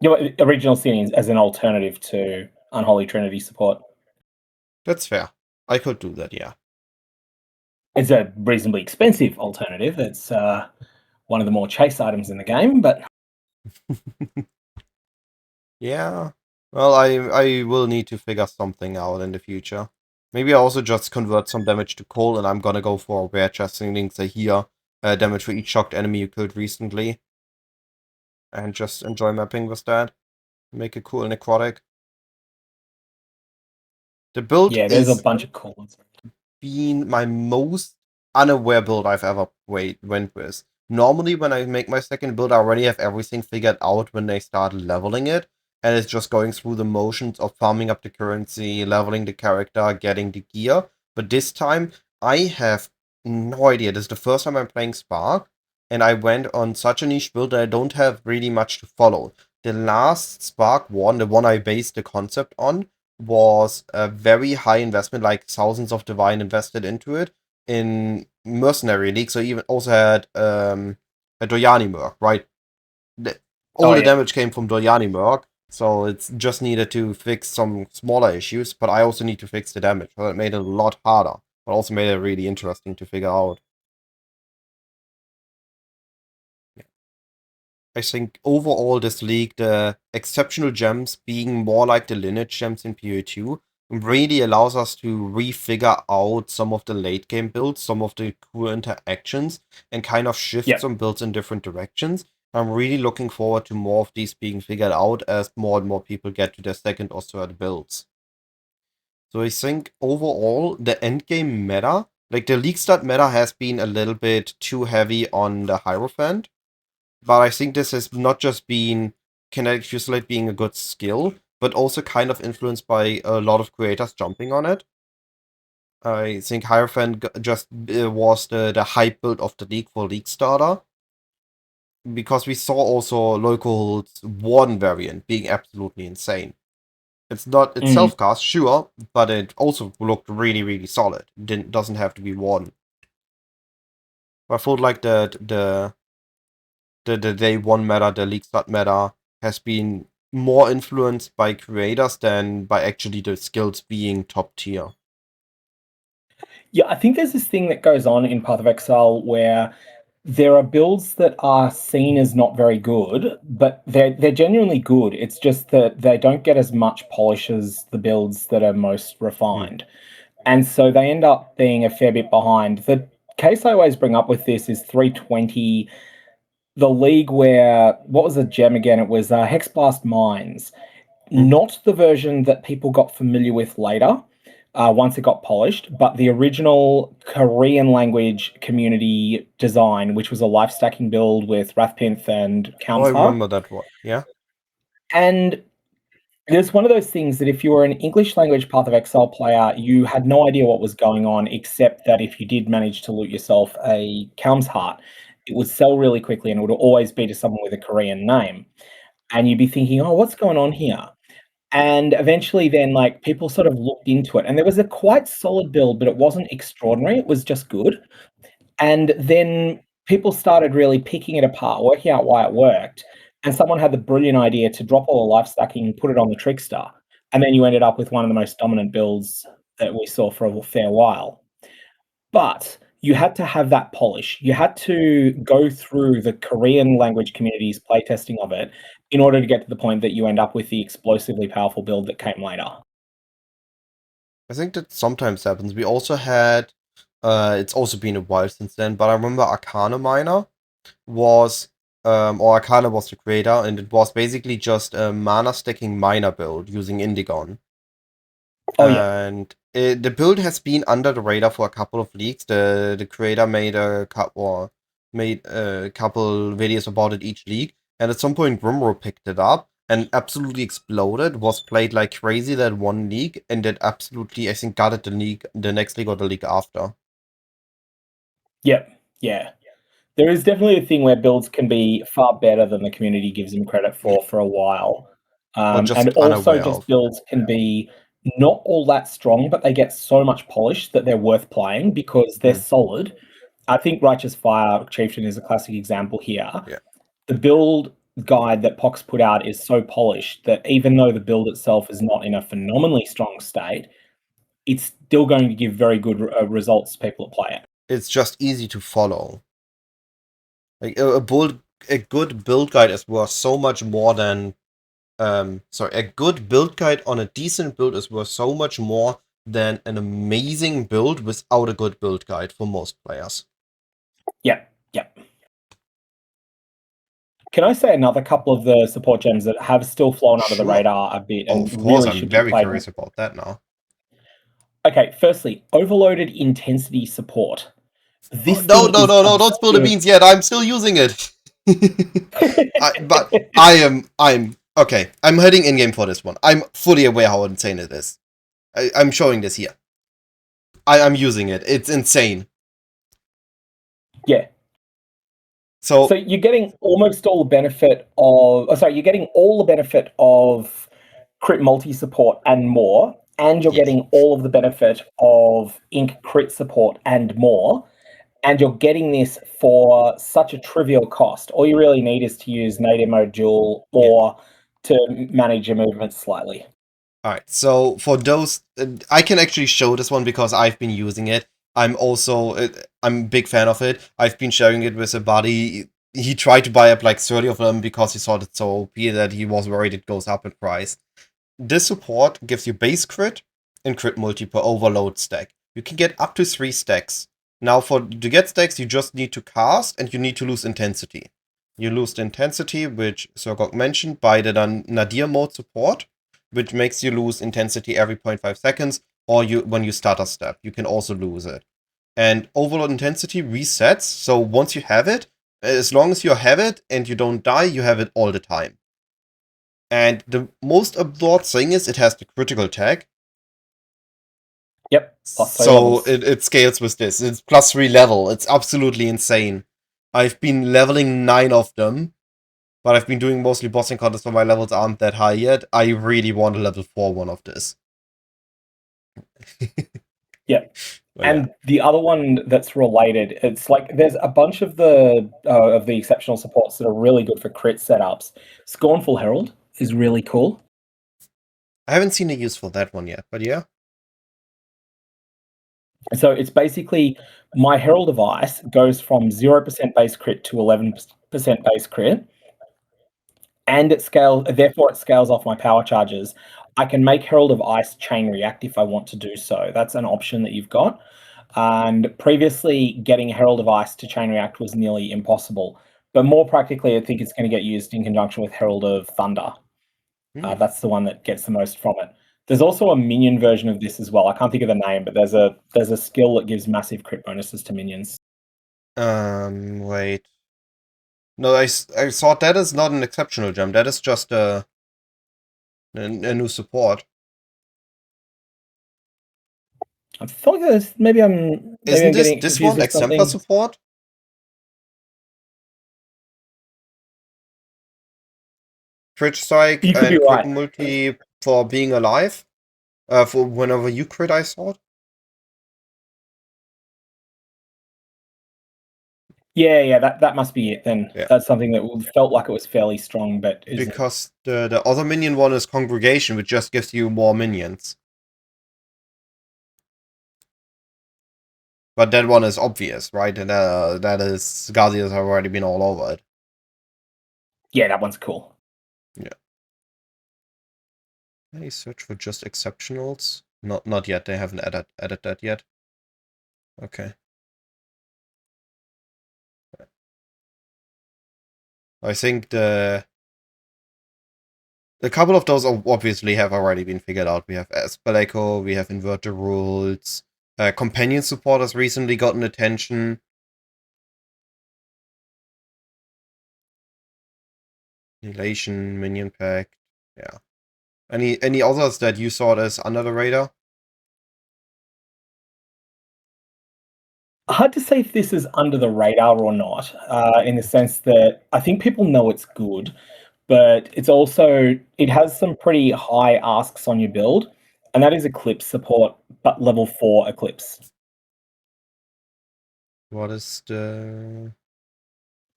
You know, Original Sin as an alternative to Unholy Trinity support. That's fair. I could do that, yeah. It's a reasonably expensive alternative. It's one of the more chase items in the game, but yeah. Well, I will need to figure something out in the future. Maybe I also just convert some damage to coal, and I'm gonna go for a rare chest links here. Damage for each shocked enemy you killed recently. And just enjoy mapping with that. Make it cool necrotic. The build there's a bunch of cool ones. Been my most unaware build I've ever went with. Normally, when I make my second build, I already have everything figured out when they start leveling it, and it's just going through the motions of farming up the currency, leveling the character, getting the gear. But this time, I have no idea. This is the first time I'm playing Spark, and I went on such a niche build that I don't have really much to follow. The last Spark one, the one I based the concept on, was a very high investment, like thousands of divine invested into it in Mercenary League. So even also had a Doyani Merc, right? All the damage came from Doyani Merc, so it's just needed to fix some smaller issues, but I also need to fix the damage. So it made it a lot harder, but also made it really interesting to figure out. I think overall this league, the exceptional gems being more like the lineage gems in PoE2, really allows us to refigure out some of the late game builds, some of the cool interactions, and kind of shift some builds in different directions. I'm really looking forward to more of these being figured out as more and more people get to their second or third builds. So I think overall the endgame meta, like the league start meta, has been a little bit too heavy on the Hierophant. But I think this has not just been Kinetic Fusillade being a good skill, but also kind of influenced by a lot of creators jumping on it. I think Hierophant just was the hype build of the league for League Starter. Because we saw also Local's one variant being absolutely insane. It's not it's self-cast, sure, but it also looked really, really solid. Doesn't have to be one. I felt like the day one meta, the League Start meta, has been more influenced by creators than by actually the skills being top tier. Yeah, I think there's this thing that goes on in Path of Exile where there are builds that are seen as not very good, but they're genuinely good. It's just that they don't get as much polish as the builds that are most refined. And so they end up being a fair bit behind. The case I always bring up with this is 320, the league where, what was the gem again? It was Hexblast Mines. Not the version that people got familiar with later, once it got polished, but the original Korean language community design, which was a life stacking build with Rathpinth and Oh, I Kalm's remember that one. Yeah. And it's one of those things that if you were an English language Path of Exile player, you had no idea what was going on, except that if you did manage to loot yourself a Kalm's Heart, it would sell really quickly and it would always be to someone with a Korean name. And you'd be thinking, oh, what's going on here? And eventually then, like, people sort of looked into it. And there was a quite solid build, but it wasn't extraordinary. It was just good. And then people started really picking it apart, working out why it worked. And someone had the brilliant idea to drop all the life stacking, put it on the Trickster. And then you ended up with one of the most dominant builds that we saw for a fair while. But you had to have that polish. You had to go through the Korean language community's playtesting of it in order to get to the point that you end up with the explosively powerful build that came later. I think that sometimes happens. We also had, it's also been a while since then, but I remember Arcana Miner was, or Arcana was the creator, and it was basically just a mana stacking miner build using Indigon. Oh, yeah. And the build has been under the radar for a couple of leaks. The creator made a couple videos about it each league, and at some point Grimro picked it up and absolutely exploded. Was played like crazy that one league, and that absolutely, I think, got it the next league or the league after. Yep. Yeah. There is definitely a thing where builds can be far better than the community gives them credit for a while. Just And also unaware just of. builds can be not all that strong, but they get so much polish that they're worth playing because they're solid. I think Righteous Fire Chieftain is a classic example here. Yeah. The build guide that Pox put out is so polished that even though the build itself is not in a phenomenally strong state, it's still going to give very good results to people that play it. It's just easy to follow. Like a good build guide is worth so much more than a good build guide on a decent build is worth so much more than an amazing build without a good build guide for most players. Yep. Can I say another couple of the support gems that have still flown under the radar a bit and of course, really I'm should very be played? curious about that now. Okay, firstly, overloaded intensity support. No, don't spill the beans yet. I'm still using it. But I'm okay. I'm heading in game for this one. I'm fully aware how insane it is. I'm showing this here. I'm using it. It's insane. Yeah. So you're getting almost all the benefit of. You're getting all the benefit of crit multi support and more, and you're getting all of the benefit of ink crit support and more. And you're getting this for such a trivial cost. All you really need is to use native mode duel or to manage your movements slightly. All right. So for those, I can actually show this one because I've been using it. I'm a big fan of it. I've been sharing it with a buddy. He tried to buy up like 30 of them because he thought it's so OP that he was worried it goes up in price. This support gives you base crit and crit multi per overload stack. You can get up to 3 stacks. Now, to get stacks, you just need to cast and you need to lose intensity. You lose the intensity, which SirGog mentioned, by the Nadir mode support, which makes you lose intensity every 0.5 seconds, or when you start a step, you can also lose it. And overload intensity resets, so once you have it, as long as you have it and you don't die, you have it all the time. And the most absurd thing is it has the critical tag. Yep, +3 So levels. it scales with this. It's +3 level. It's absolutely insane. I've been leveling 9 of them, but I've been doing mostly boss encounters, so my levels aren't that high yet. I really want a level 4 one of this. Yep. But yeah. And the other one that's related, it's like there's a bunch of the exceptional supports that are really good for crit setups. Scornful Herald is really cool. I haven't seen a use for that one yet, but yeah. So it's basically my Herald of Ice goes from 0% base crit to 11% base crit, and therefore it scales off my power charges. I can make Herald of Ice chain react if I want to do so. That's an option that you've got. And previously, getting Herald of Ice to chain react was nearly impossible. But more practically, I think it's going to get used in conjunction with Herald of Thunder. That's the one that gets the most from it. There's also a minion version of this as well. I can't think of the name, but there's a skill that gives massive crit bonuses to minions. Wait. No, I thought that is not an exceptional gem. That is just a new support. I feel like maybe I'm getting this confused one with exemplar something. support? Crit strike You could be and crit right. multi for being alive? For whenever you crit, I thought? Yeah, that must be it then. Yeah. That's something that felt like it was fairly strong, but isn't. Because the other minion one is Congregation, which just gives you more minions. But that one is obvious, right? And that is Guardians have already been all over it. Yeah, that one's cool. Yeah. I search for just exceptionals. Not yet. They haven't added that yet. Okay. I think the couple of those obviously have already been figured out. We have Espeleco, we have Inverter Rules. Companion support has recently gotten attention. Annihilation, Minion Pact. Yeah. Any others that you saw as under the radar? Hard to say if this is under the radar or not, in the sense that I think people know it's good, but it has some pretty high asks on your build, and that is Eclipse support, but level 4 Eclipse. What is the...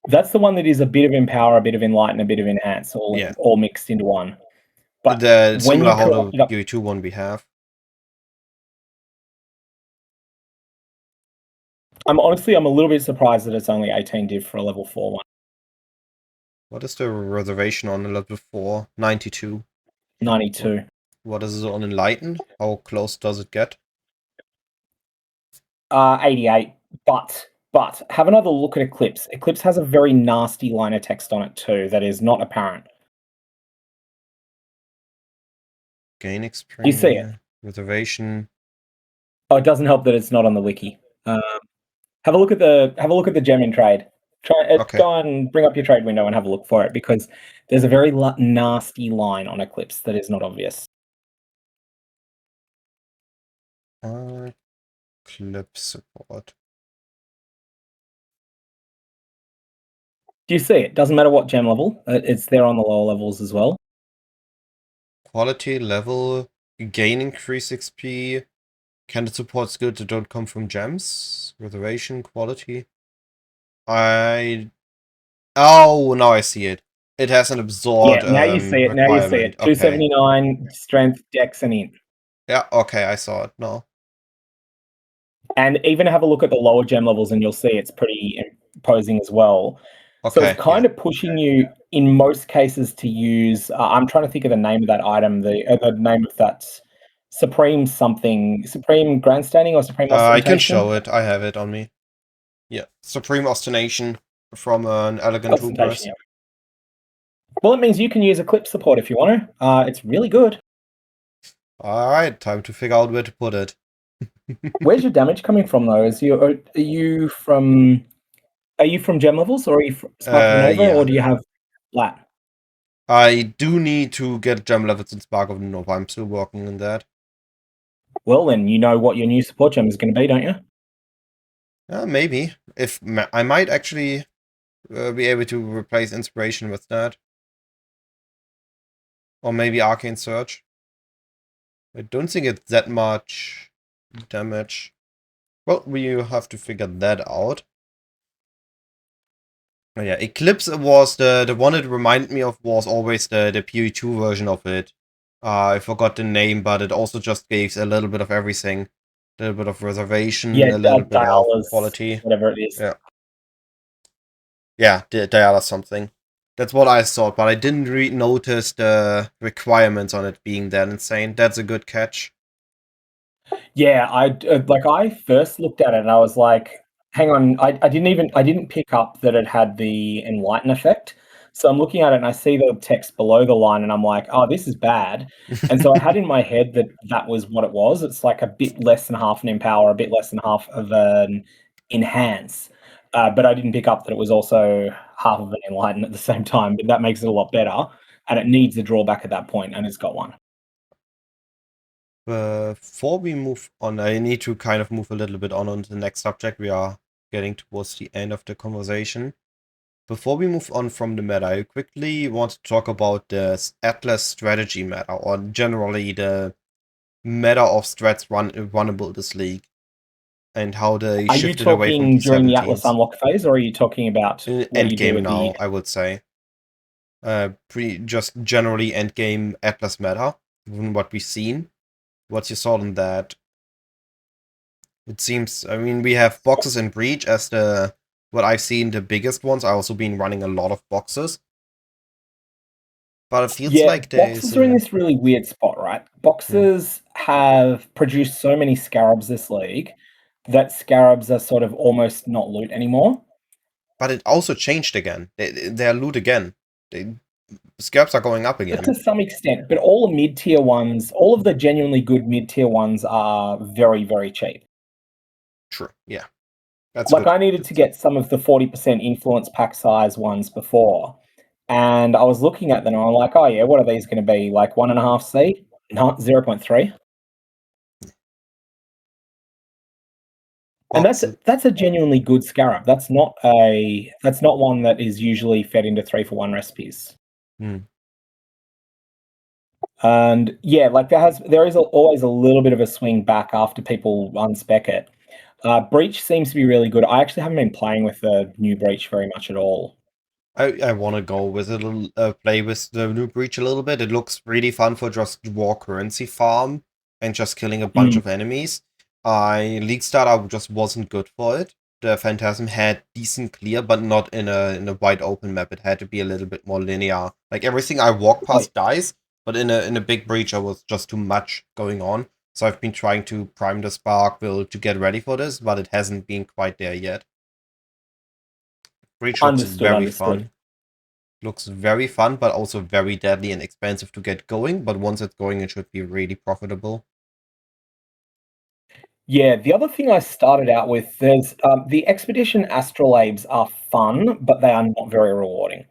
That's the one that is a bit of Empower, a bit of Enlighten, a bit of Enhance, all mixed into one. But the when similar you how collect the it up, UE2 one we have. I'm a little bit surprised that it's only 18 div for a level 4 one. What is the reservation on the level 4? 92. 92. What is it on Enlighten? How close does it get? 88. But have another look at Eclipse. Eclipse has a very nasty line of text on it too that is not apparent. Gain Do you see it? reservation. Oh, it doesn't help that it's not on the wiki. Have a look at the gem in trade. Go and bring up your trade window and have a look for it, because there's a very nasty line on Eclipse that is not obvious. Eclipse support. Do you see it? Doesn't matter what gem level. It's there on the lower levels as well. Quality, level, gain increase XP. Candidate support skills that don't come from gems. Reservation, quality. Oh, now I see it. It has an absorbed now you see it. Now you see it. 279 strength, dex, and int. Yeah, okay, I saw it now. And even have a look at the lower gem levels and you'll see it's pretty imposing as well. So it's kind of pushing you, in most cases, to use... I'm trying to think of the name of that item, the name of that Supreme something. Supreme Grandstanding or Supreme Ostentation? I can show it. I have it on me. Yeah, Supreme Ostentation from an Elegant Hubris. Yeah. Well, it means you can use Eclipse support if you want to. It's really good. Alright, time to figure out where to put it. Where's your damage coming from, though? Are you from gem levels, or are you from Spark of the Nova, yeah. or do you have flat? I do need to get gem levels in Spark of the Nova. I'm still working on that. Well, then you know what your new support gem is going to be, don't you? Maybe. I might actually be able to replace Inspiration with that. Or maybe Arcane Surge. I don't think it's that much damage. Well, we have to figure that out. Oh, yeah, Eclipse was the one it reminded me of was always the PE2 version of it. I forgot the name, but it also just gives a little bit of everything. A little bit of reservation, Yeah, a little bit of Dialas, quality. whatever it is. Yeah. Yeah, Diala something. That's what I thought, but I didn't notice the requirements on it being that insane. That's a good catch. Yeah, I first looked at it and I was like, hang on, I didn't pick up that it had the enlighten effect. So I'm looking at it and I see the text below the line and I'm like, oh, this is bad. And so I had in my head that that was what it was. It's like a bit less than half an empower, a bit less than half of an enhance. But I didn't pick up that it was also half of an enlighten at the same time. But that makes it a lot better. And it needs a drawback at that point, and it's got one. Before we move on, I need to kind of move a little bit on to the next subject. We are getting towards the end of the conversation. Before we move on from the meta, I quickly want to talk about the Atlas strategy meta, or generally the meta of strats runnable this league, and how they Are you shifted away from talking during the Atlas D17s. unlock phase, or are you talking about what End you do game at the? now, I would say. Just generally end game Atlas meta, from what we've seen. What's your thought on that? It seems, I mean, we have boxes and breach as what I've seen, the biggest ones. I've also been running a lot of boxes. But it feels Yeah, like there's boxes are in this really weird spot, right? Boxes have produced so many scarabs this league that scarabs are sort of almost not loot anymore. But it also changed again. They're loot again. Scalps are going up But to again. some extent, but all the mid-tier ones, all of the genuinely good mid-tier ones are very, very cheap. True. Yeah. That's Like good. I needed to get some of the 40% influence pack size ones before. And I was looking at them and I'm like, oh yeah, what are these going to be? Like 1.5C? Not 0.3. And Boxes. that's a genuinely good scarab. That's not one that is usually fed into 3-for-1 recipes. Hmm. And yeah, like there is always a little bit of a swing back after people unspec it. Breach seems to be really good. I actually haven't been playing with the new Breach very much at all. I want to go with a little play with the new breach a little bit. It looks really fun for just raw currency farm and just killing a bunch of enemies. League Starter just wasn't good for it. The Phantasm had decent clear, but not in a wide open map. It had to be a little bit more linear. Like everything I walk past dies, but in a big breach, there was just too much going on. So I've been trying to prime the spark build to get ready for this, but it hasn't been quite there yet. Breach looks very fun. Looks very fun, but also very deadly and expensive to get going. But once it's going, it should be really profitable. Yeah, the other thing I started out with, there's the Expedition Astrolabes are fun, but they are not very rewarding.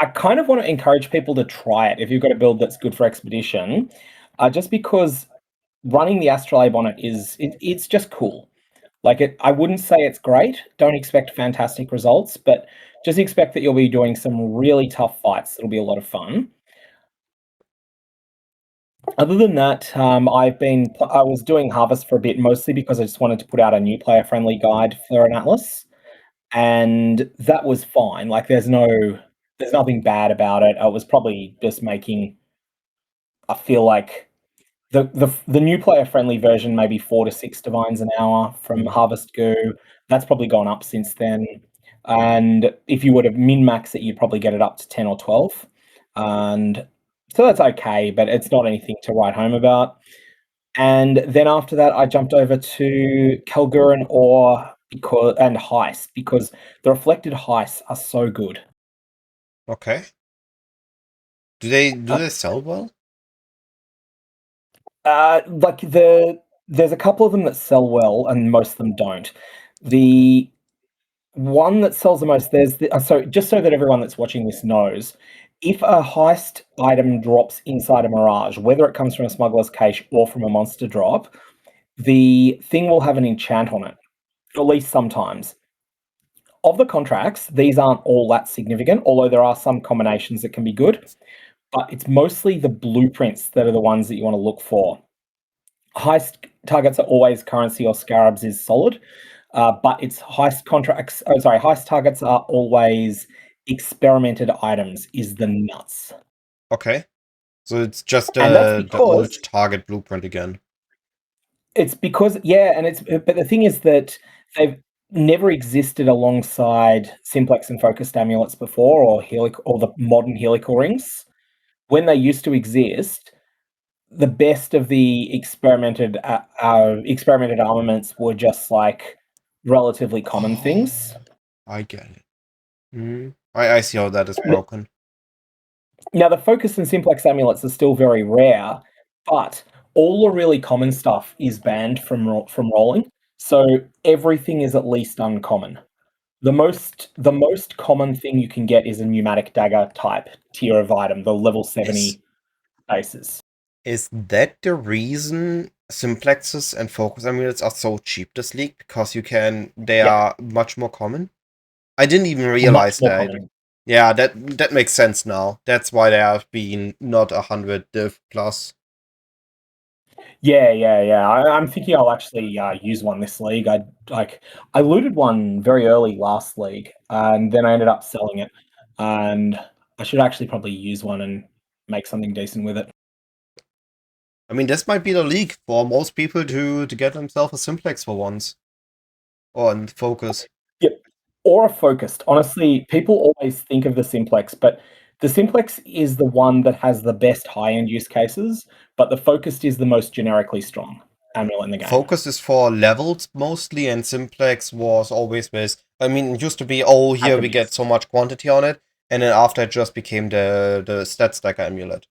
I kind of want to encourage people to try it if you've got a build that's good for Expedition, just because running the Astrolabe on it it's just cool. Like I wouldn't say it's great. Don't expect fantastic results, but just expect that you'll be doing some really tough fights. It'll be a lot of fun. Other than that, I was doing Harvest for a bit, mostly because I just wanted to put out a new player-friendly guide for an Atlas, and that was fine. Like there's nothing bad about it. I was probably just making. I feel like the new player-friendly version, maybe 4 to 6 divines an hour from Harvest Goo. That's probably gone up since then. And if you were to min-max it, you'd probably get it up to 10 or 12. And so that's okay, but it's not anything to write home about. And then after that, I jumped over to Kalguran Ore and Heist, because the reflected heists are so good. Okay. Do they sell well? There's a couple of them that sell well, and most of them don't. The one that sells the most, so just so that everyone that's watching this knows, if a heist item drops inside a mirage, whether it comes from a smuggler's cache or from a monster drop, the thing will have an enchant on it, at least sometimes. Of the contracts, these aren't all that significant, although there are some combinations that can be good, but it's mostly the blueprints that are the ones that you want to look for. Heist targets are always currency or scarabs is solid, but it's heist targets are always experimented items is the nuts. Okay. So it's just And that's the old because target blueprint again. It's because but the thing is that they've never existed alongside simplex and focused amulets before, or the modern helical rings. When they used to exist, the best of the experimented armaments were just like relatively common things. I get it. I see how that is broken. Now, the focus and simplex amulets are still very rare, but all the really common stuff is banned from rolling. So everything is at least uncommon. The most common thing you can get is a pneumatic dagger type tier of item, the level 70 bases. Is that the reason simplexes and focus amulets are so cheap this league? Because they are much more common? I didn't even realize that. Common. Yeah, that makes sense now. That's why they have been not 100 div plus. Yeah. I'm thinking I'll actually use one this league. I looted one very early last league, and then I ended up selling it. And I should actually probably use one and make something decent with it. I mean, this might be the league for most people to get themselves a simplex for once. Or in focus. Yep. Or a focused. Honestly, people always think of the simplex, but the simplex is the one that has the best high-end use cases, but the focused is the most generically strong amulet in the game. Focus is for levels mostly, and simplex was always with. I mean, it used to be, oh, here we get so much quantity on it, and then after it just became the stat stacker amulet.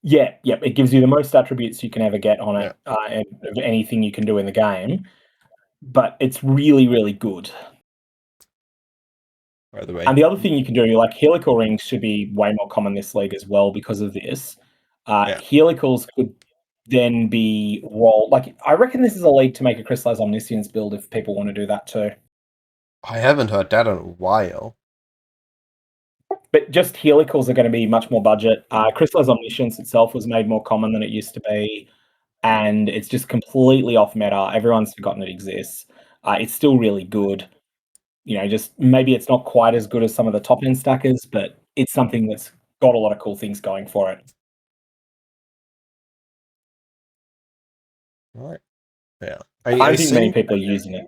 Yeah, yep. It gives you the most attributes you can ever get on it, and of anything you can do in the game. But it's really, really good. By the way. And the other thing you can do, like helical rings, should be way more common this league as well because of this. Helicals could then be rolled. Like, I reckon this is a league to make a crystallized omniscience build if people want to do that too. I haven't heard that in a while. But just helicals are going to be much more budget. Crystallized omniscience itself was made more common than it used to be, and it's just completely off meta. Everyone's forgotten it exists. It's still really good. You know, just maybe it's not quite as good as some of the top end stackers, but it's something that's got a lot of cool things going for it. All right. Yeah. I think many people are using it.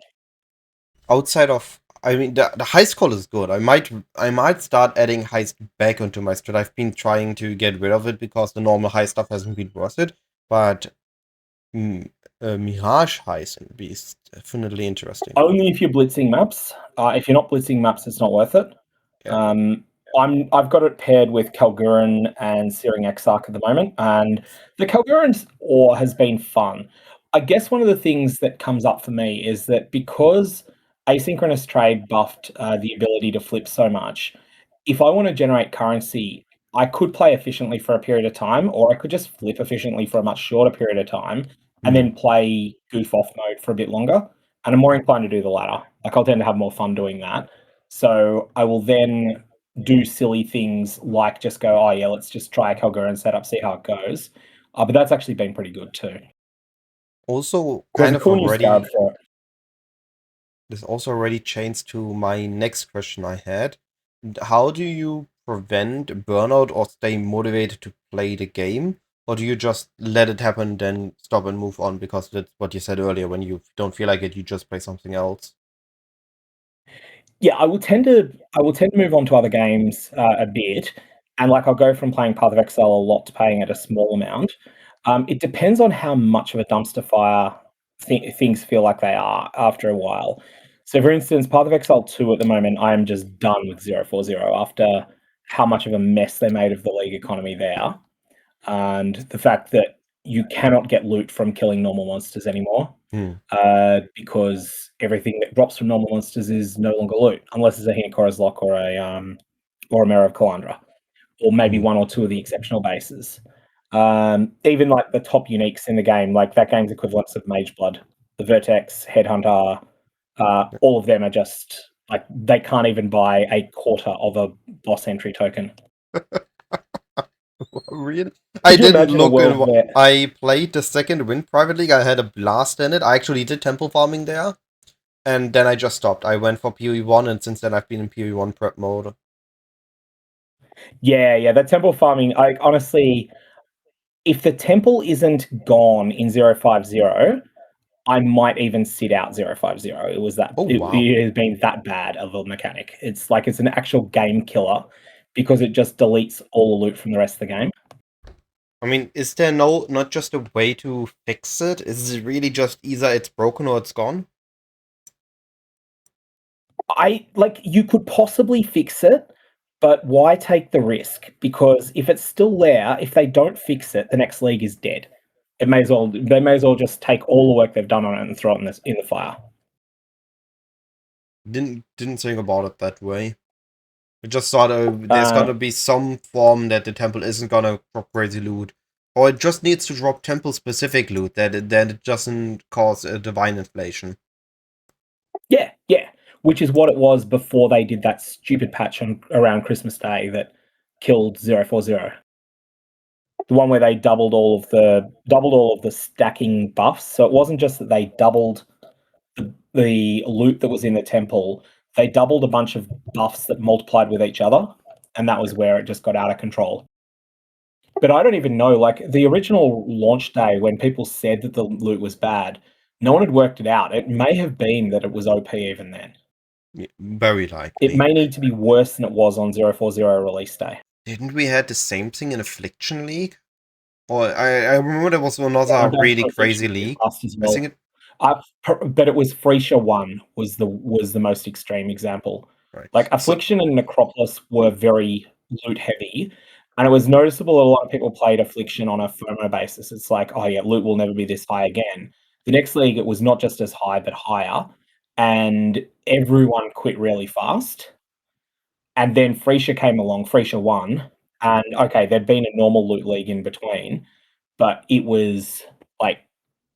Outside of, I mean, the heist call is good. I might start adding heist back into my strat. I've been trying to get rid of it because the normal heist stuff hasn't been worth it. But Mirage heist and Beast definitely interesting. Only if you're blitzing maps. If you're not blitzing maps, it's not worth it. Yeah. I've got it paired with Kalguran and Searing Exarch at the moment, and the Kalguran's ore has been fun. I guess one of the things that comes up for me is that because asynchronous trade buffed the ability to flip so much, if I want to generate currency, I could play efficiently for a period of time, or I could just flip efficiently for a much shorter period of time, and then play goof off mode for a bit longer. And I'm more inclined to do the latter. Like, I'll tend to have more fun doing that. So I will then do silly things like just go, oh yeah, let's just try a Kalguran setup, see how it goes. But that's actually been pretty good too. Also, There's a cool new scarab for it. This also already changed to my next question I had. How do you prevent burnout or stay motivated to play the game? Or do you just let it happen, then stop and move on? Because that's what you said earlier. When you don't feel like it, you just play something else. Yeah, I will tend to move on to other games a bit, and like I'll go from playing Path of Exile a lot to paying at a small amount. It depends on how much of a dumpster fire things feel like they are after a while. So, for instance, Path of Exile 2 at the moment, I am just done with 040 after how much of a mess they made of the league economy there, and the fact that you cannot get loot from killing normal monsters anymore, because everything that drops from normal monsters is no longer loot, unless it's a Hinokora's Lock or a or a Mirror of Kalandra, or maybe one or two of the exceptional bases. Even like the top uniques in the game, like that game's equivalents of Mageblood, the Vertex, Headhunter, all of them are just like they can't even buy a quarter of a boss entry token. Really? I Could you didn't imagine a look in. world where I played the second Wind Private League. I had a blast in it. I actually did temple farming there, and then I just stopped. I went for PoE1, and since then I've been in PoE1 prep mode. Yeah, that temple farming, I honestly, if the temple isn't gone in 050, I might even sit out 050. It was that Oh, wow. it has been that bad of a mechanic. It's like it's an actual game killer because it just deletes all the loot from the rest of the game. I mean, is there not just a way to fix it? Is it really just either it's broken or it's gone? You could possibly fix it, but why take the risk? Because if it's still there, if they don't fix it, the next league is dead. They may as well just take all the work they've done on it and throw it in the fire. Didn't think about it that way. I just thought there's gonna be some form that the temple isn't gonna drop crazy loot. Or it just needs to drop temple-specific loot, that it doesn't cause a divine inflation. Yeah. Which is what it was before they did that stupid patch around Christmas Day that killed 040. The one where they doubled all of the stacking buffs. So it wasn't just that they doubled the loot that was in the temple, they doubled a bunch of buffs that multiplied with each other, and that was where it just got out of control. But I don't even know, like the original launch day when people said that the loot was bad, no one had worked it out. It may have been that it was OP even then. Yeah, very likely. It may need to be worse than it was on 040 release day. Didn't we had the same thing in Affliction League? Or I remember there was another really crazy league. As well. I think it, but it was Freesia 1 was the most extreme example. right. Like Affliction and Necropolis were very loot heavy, and it was noticeable a lot of people played Affliction on a FOMO basis. It's like, oh yeah, loot will never be this high again. The next league, it was not just as high, but higher, and everyone quit really fast. And then Freesia came along, Freesia 1, and okay, there'd been a normal loot league in between, but it was like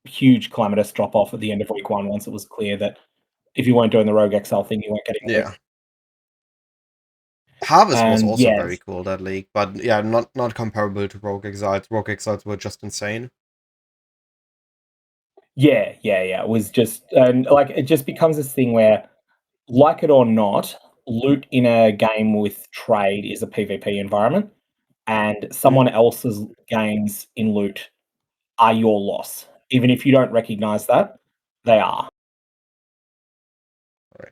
huge calamitous drop off at the end of week 1 once it was clear that if you weren't doing the Rogue XL thing, you weren't getting loot. Yeah. Harvest was also very cool, that league, but yeah, not comparable to Rogue Exiles. Rogue Exiles were just insane. Yeah. It was just, and like it just becomes this thing where, like it or not, loot in a game with trade is a PvP environment, and someone else's gains in loot are your loss. Even if you don't recognize that, they are. Right.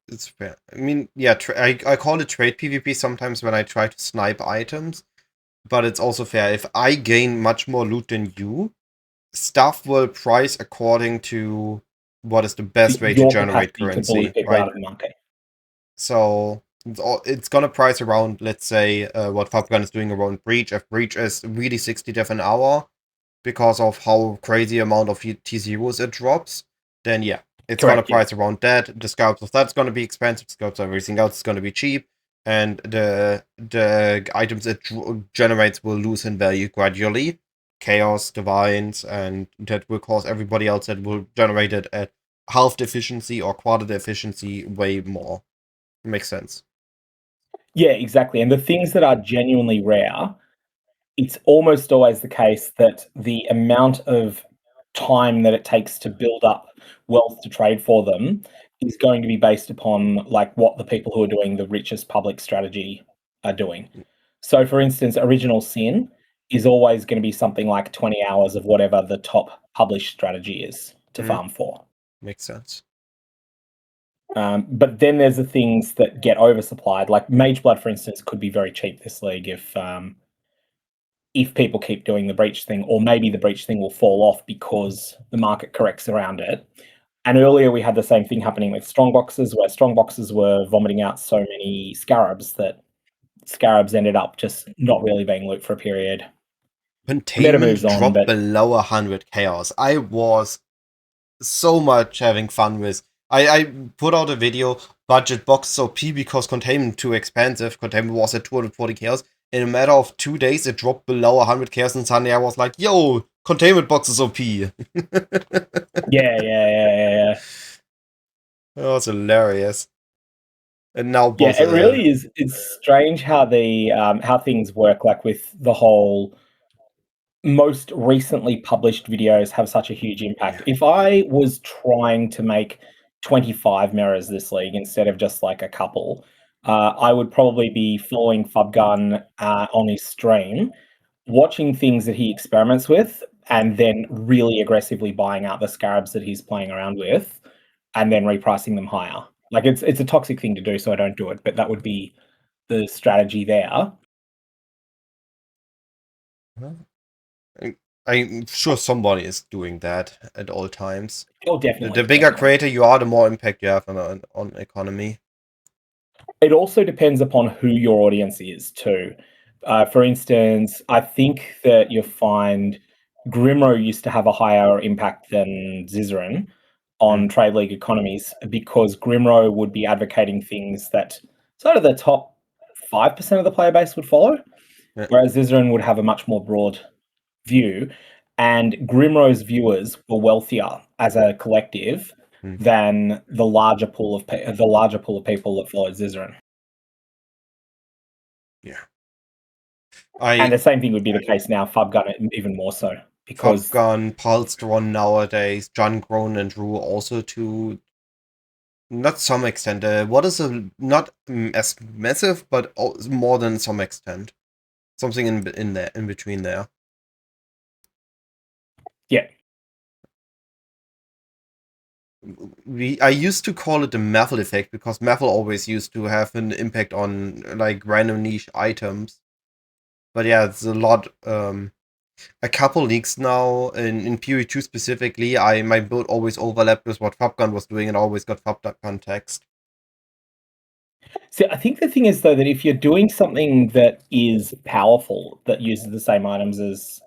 It's fair. I mean, yeah, I call it trade PvP sometimes when I try to snipe items, but it's also fair. If I gain much more loot than you, stuff will price according to what is the best way to generate currency, right? So it's gonna price around, let's say, what Fallback is doing around Breach. If Breach is really 60 death an hour because of how crazy amount of T0s it drops, then yeah, it's gonna price around that. The scalps of that's gonna be expensive. Scalps of everything else is gonna be cheap, and the items it generates will lose in value gradually. Chaos, divines, and that will cause everybody else that will generate it at half the efficiency or quarter the efficiency way more. Makes sense. Yeah, exactly. And the things that are genuinely rare, it's almost always the case that the amount of time that it takes to build up wealth to trade for them is going to be based upon like what the people who are doing the richest public strategy are doing. So for instance, Original Sin is always going to be something like 20 hours of whatever the top published strategy is to farm for. Makes sense. But then there's the things that get oversupplied, like Mageblood, for instance, could be very cheap this league if people keep doing the breach thing, or maybe the breach thing will fall off because the market corrects around it. And earlier we had the same thing happening with strongboxes, where strongboxes were vomiting out so many scarabs that scarabs ended up just not really being loot for a period. Containment dropped below 100 chaos. I was so much having fun with I put out a video, budget box OP because containment too expensive. Containment was at 240 chaos. In a matter of 2 days, it dropped below 100 chaos, and suddenly I was like, yo, containment box is OP. Yeah. That was hilarious. And now Yeah, both it really is. It's strange how the how things work, like with the whole most recently published videos have such a huge impact. If I was trying to make 25 mirrors this league instead of just like a couple, I would probably be following Fubgun on his stream, watching things that he experiments with, and then really aggressively buying out the scarabs that he's playing around with, and then repricing them higher. Like it's a toxic thing to do, so I don't do it. But that would be the strategy there. I'm sure somebody is doing that at all times. Oh, definitely. The bigger creator you are, the more impact you have on economy. It also depends upon who your audience is too. For instance, I think that you'll find Grimro used to have a higher impact than Zizaran on trade league economies because Grimro would be advocating things that sort of the top 5% of the player base would follow, whereas Zizaran would have a much more broad view. And Grimro's viewers were wealthier as a collective than the larger pool of people that followed Zizaran. Yeah. And the same thing would be the case now, Fubgun even more so. Because Fubgun, Pulstron nowadays, John Groan and Drew also to not some extent. What is not as massive, but more than some extent. Something in there, in between there. Yeah. I used to call it the Maffle effect because Maffle always used to have an impact on like random niche items. But yeah, it's a lot. A couple leagues now in PoE2 specifically, my build always overlapped with what Fubgun was doing and always got Fubgun text. So I think the thing is though that if you're doing something that is powerful that uses the same items as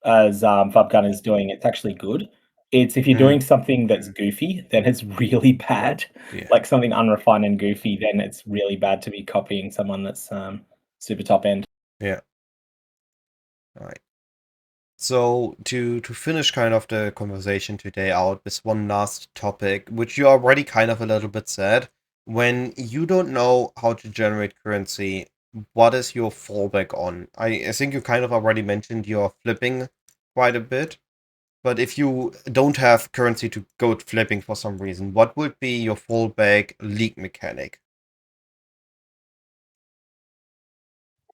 Fubgun is doing, it's actually good. It's if you're doing something that's goofy, then it's really bad. Yeah. Like something unrefined and goofy, then it's really bad to be copying someone that's super top end. Yeah. All right. So to finish kind of the conversation today out with one last topic, which you already kind of a little bit said, when you don't know how to generate currency, what is your fallback on? I think you kind of already mentioned you're flipping quite a bit, but if you don't have currency to go flipping for some reason, what would be your fallback league mechanic?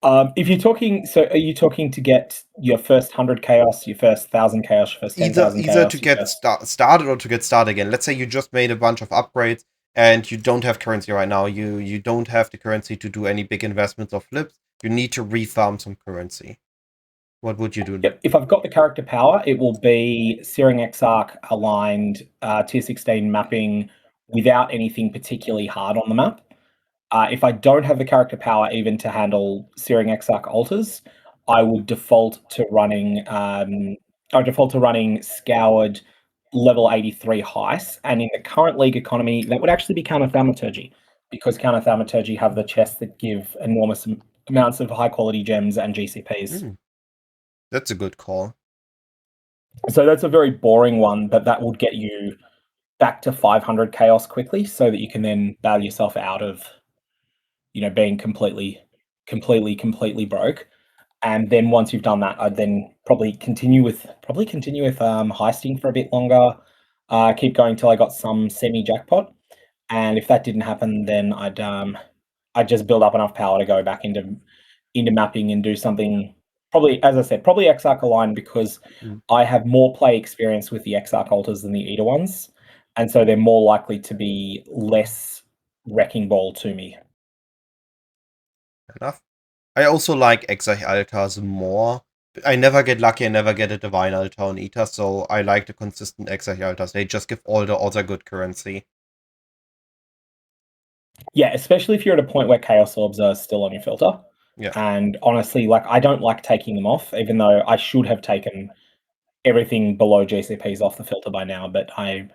If you're talking, so are you talking to get your first 100 chaos, your first 1,000 chaos, your first 10,000 chaos? Either to get started or to get started again. Let's say you just made a bunch of upgrades and you don't have currency right now. You don't have the currency to do any big investments or flips. You need to refarm some currency. What would you do? Yep. If I've got the character power, it will be Searing Exarch aligned tier 16 mapping without anything particularly hard on the map. If I don't have the character power even to handle Searing Exarch altars, I would default to running Scoured level 83 Heist. And in the current league economy, that would actually be Counter Thaumaturgy, because Counter Thaumaturgy have the chests that give enormous amounts of high quality gems and GCPs. That's a good call. So that's a very boring one, but that would get you back to 500 chaos quickly so that you can then bail yourself out of being completely broke. And then once you've done that, I'd then probably continue with heisting for a bit longer, keep going till I got some semi jackpot. And if that didn't happen, then I'd just build up enough power to go back into mapping and do something. Probably, as I said, probably Exarch aligned because I have more play experience with the Exarch altars than the Eater ones, and so they're more likely to be less wrecking ball to me. Enough. I also like Exarch altars more. I never get lucky, I never get a Divine altar on Eater, so I like the consistent Exarch altars. They just give all the other good currency. Yeah, especially if you're at a point where Chaos Orbs are still on your filter. Yeah. And honestly, like I don't like taking them off, even though I should have taken everything below GCPs off the filter by now, but I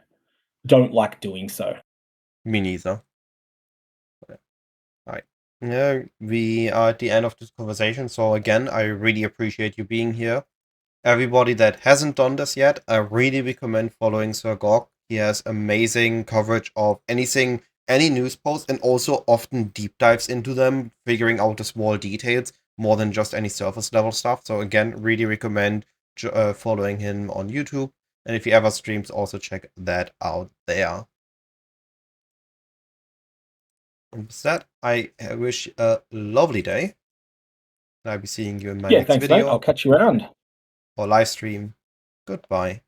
don't like doing so. Me neither. Right. Yeah, we are at the end of this conversation. So again, I really appreciate you being here. Everybody that hasn't done this yet, I really recommend following SirGog. He has amazing coverage of anything, any news post, and also often deep dives into them, figuring out the small details more than just any surface level stuff. So again, really recommend following him on YouTube. And if he ever streams, also check that out there. And with that, I wish you a lovely day. And I'll be seeing you in my Yeah, next thanks, mate. I'll video catch you around. or live stream. Goodbye.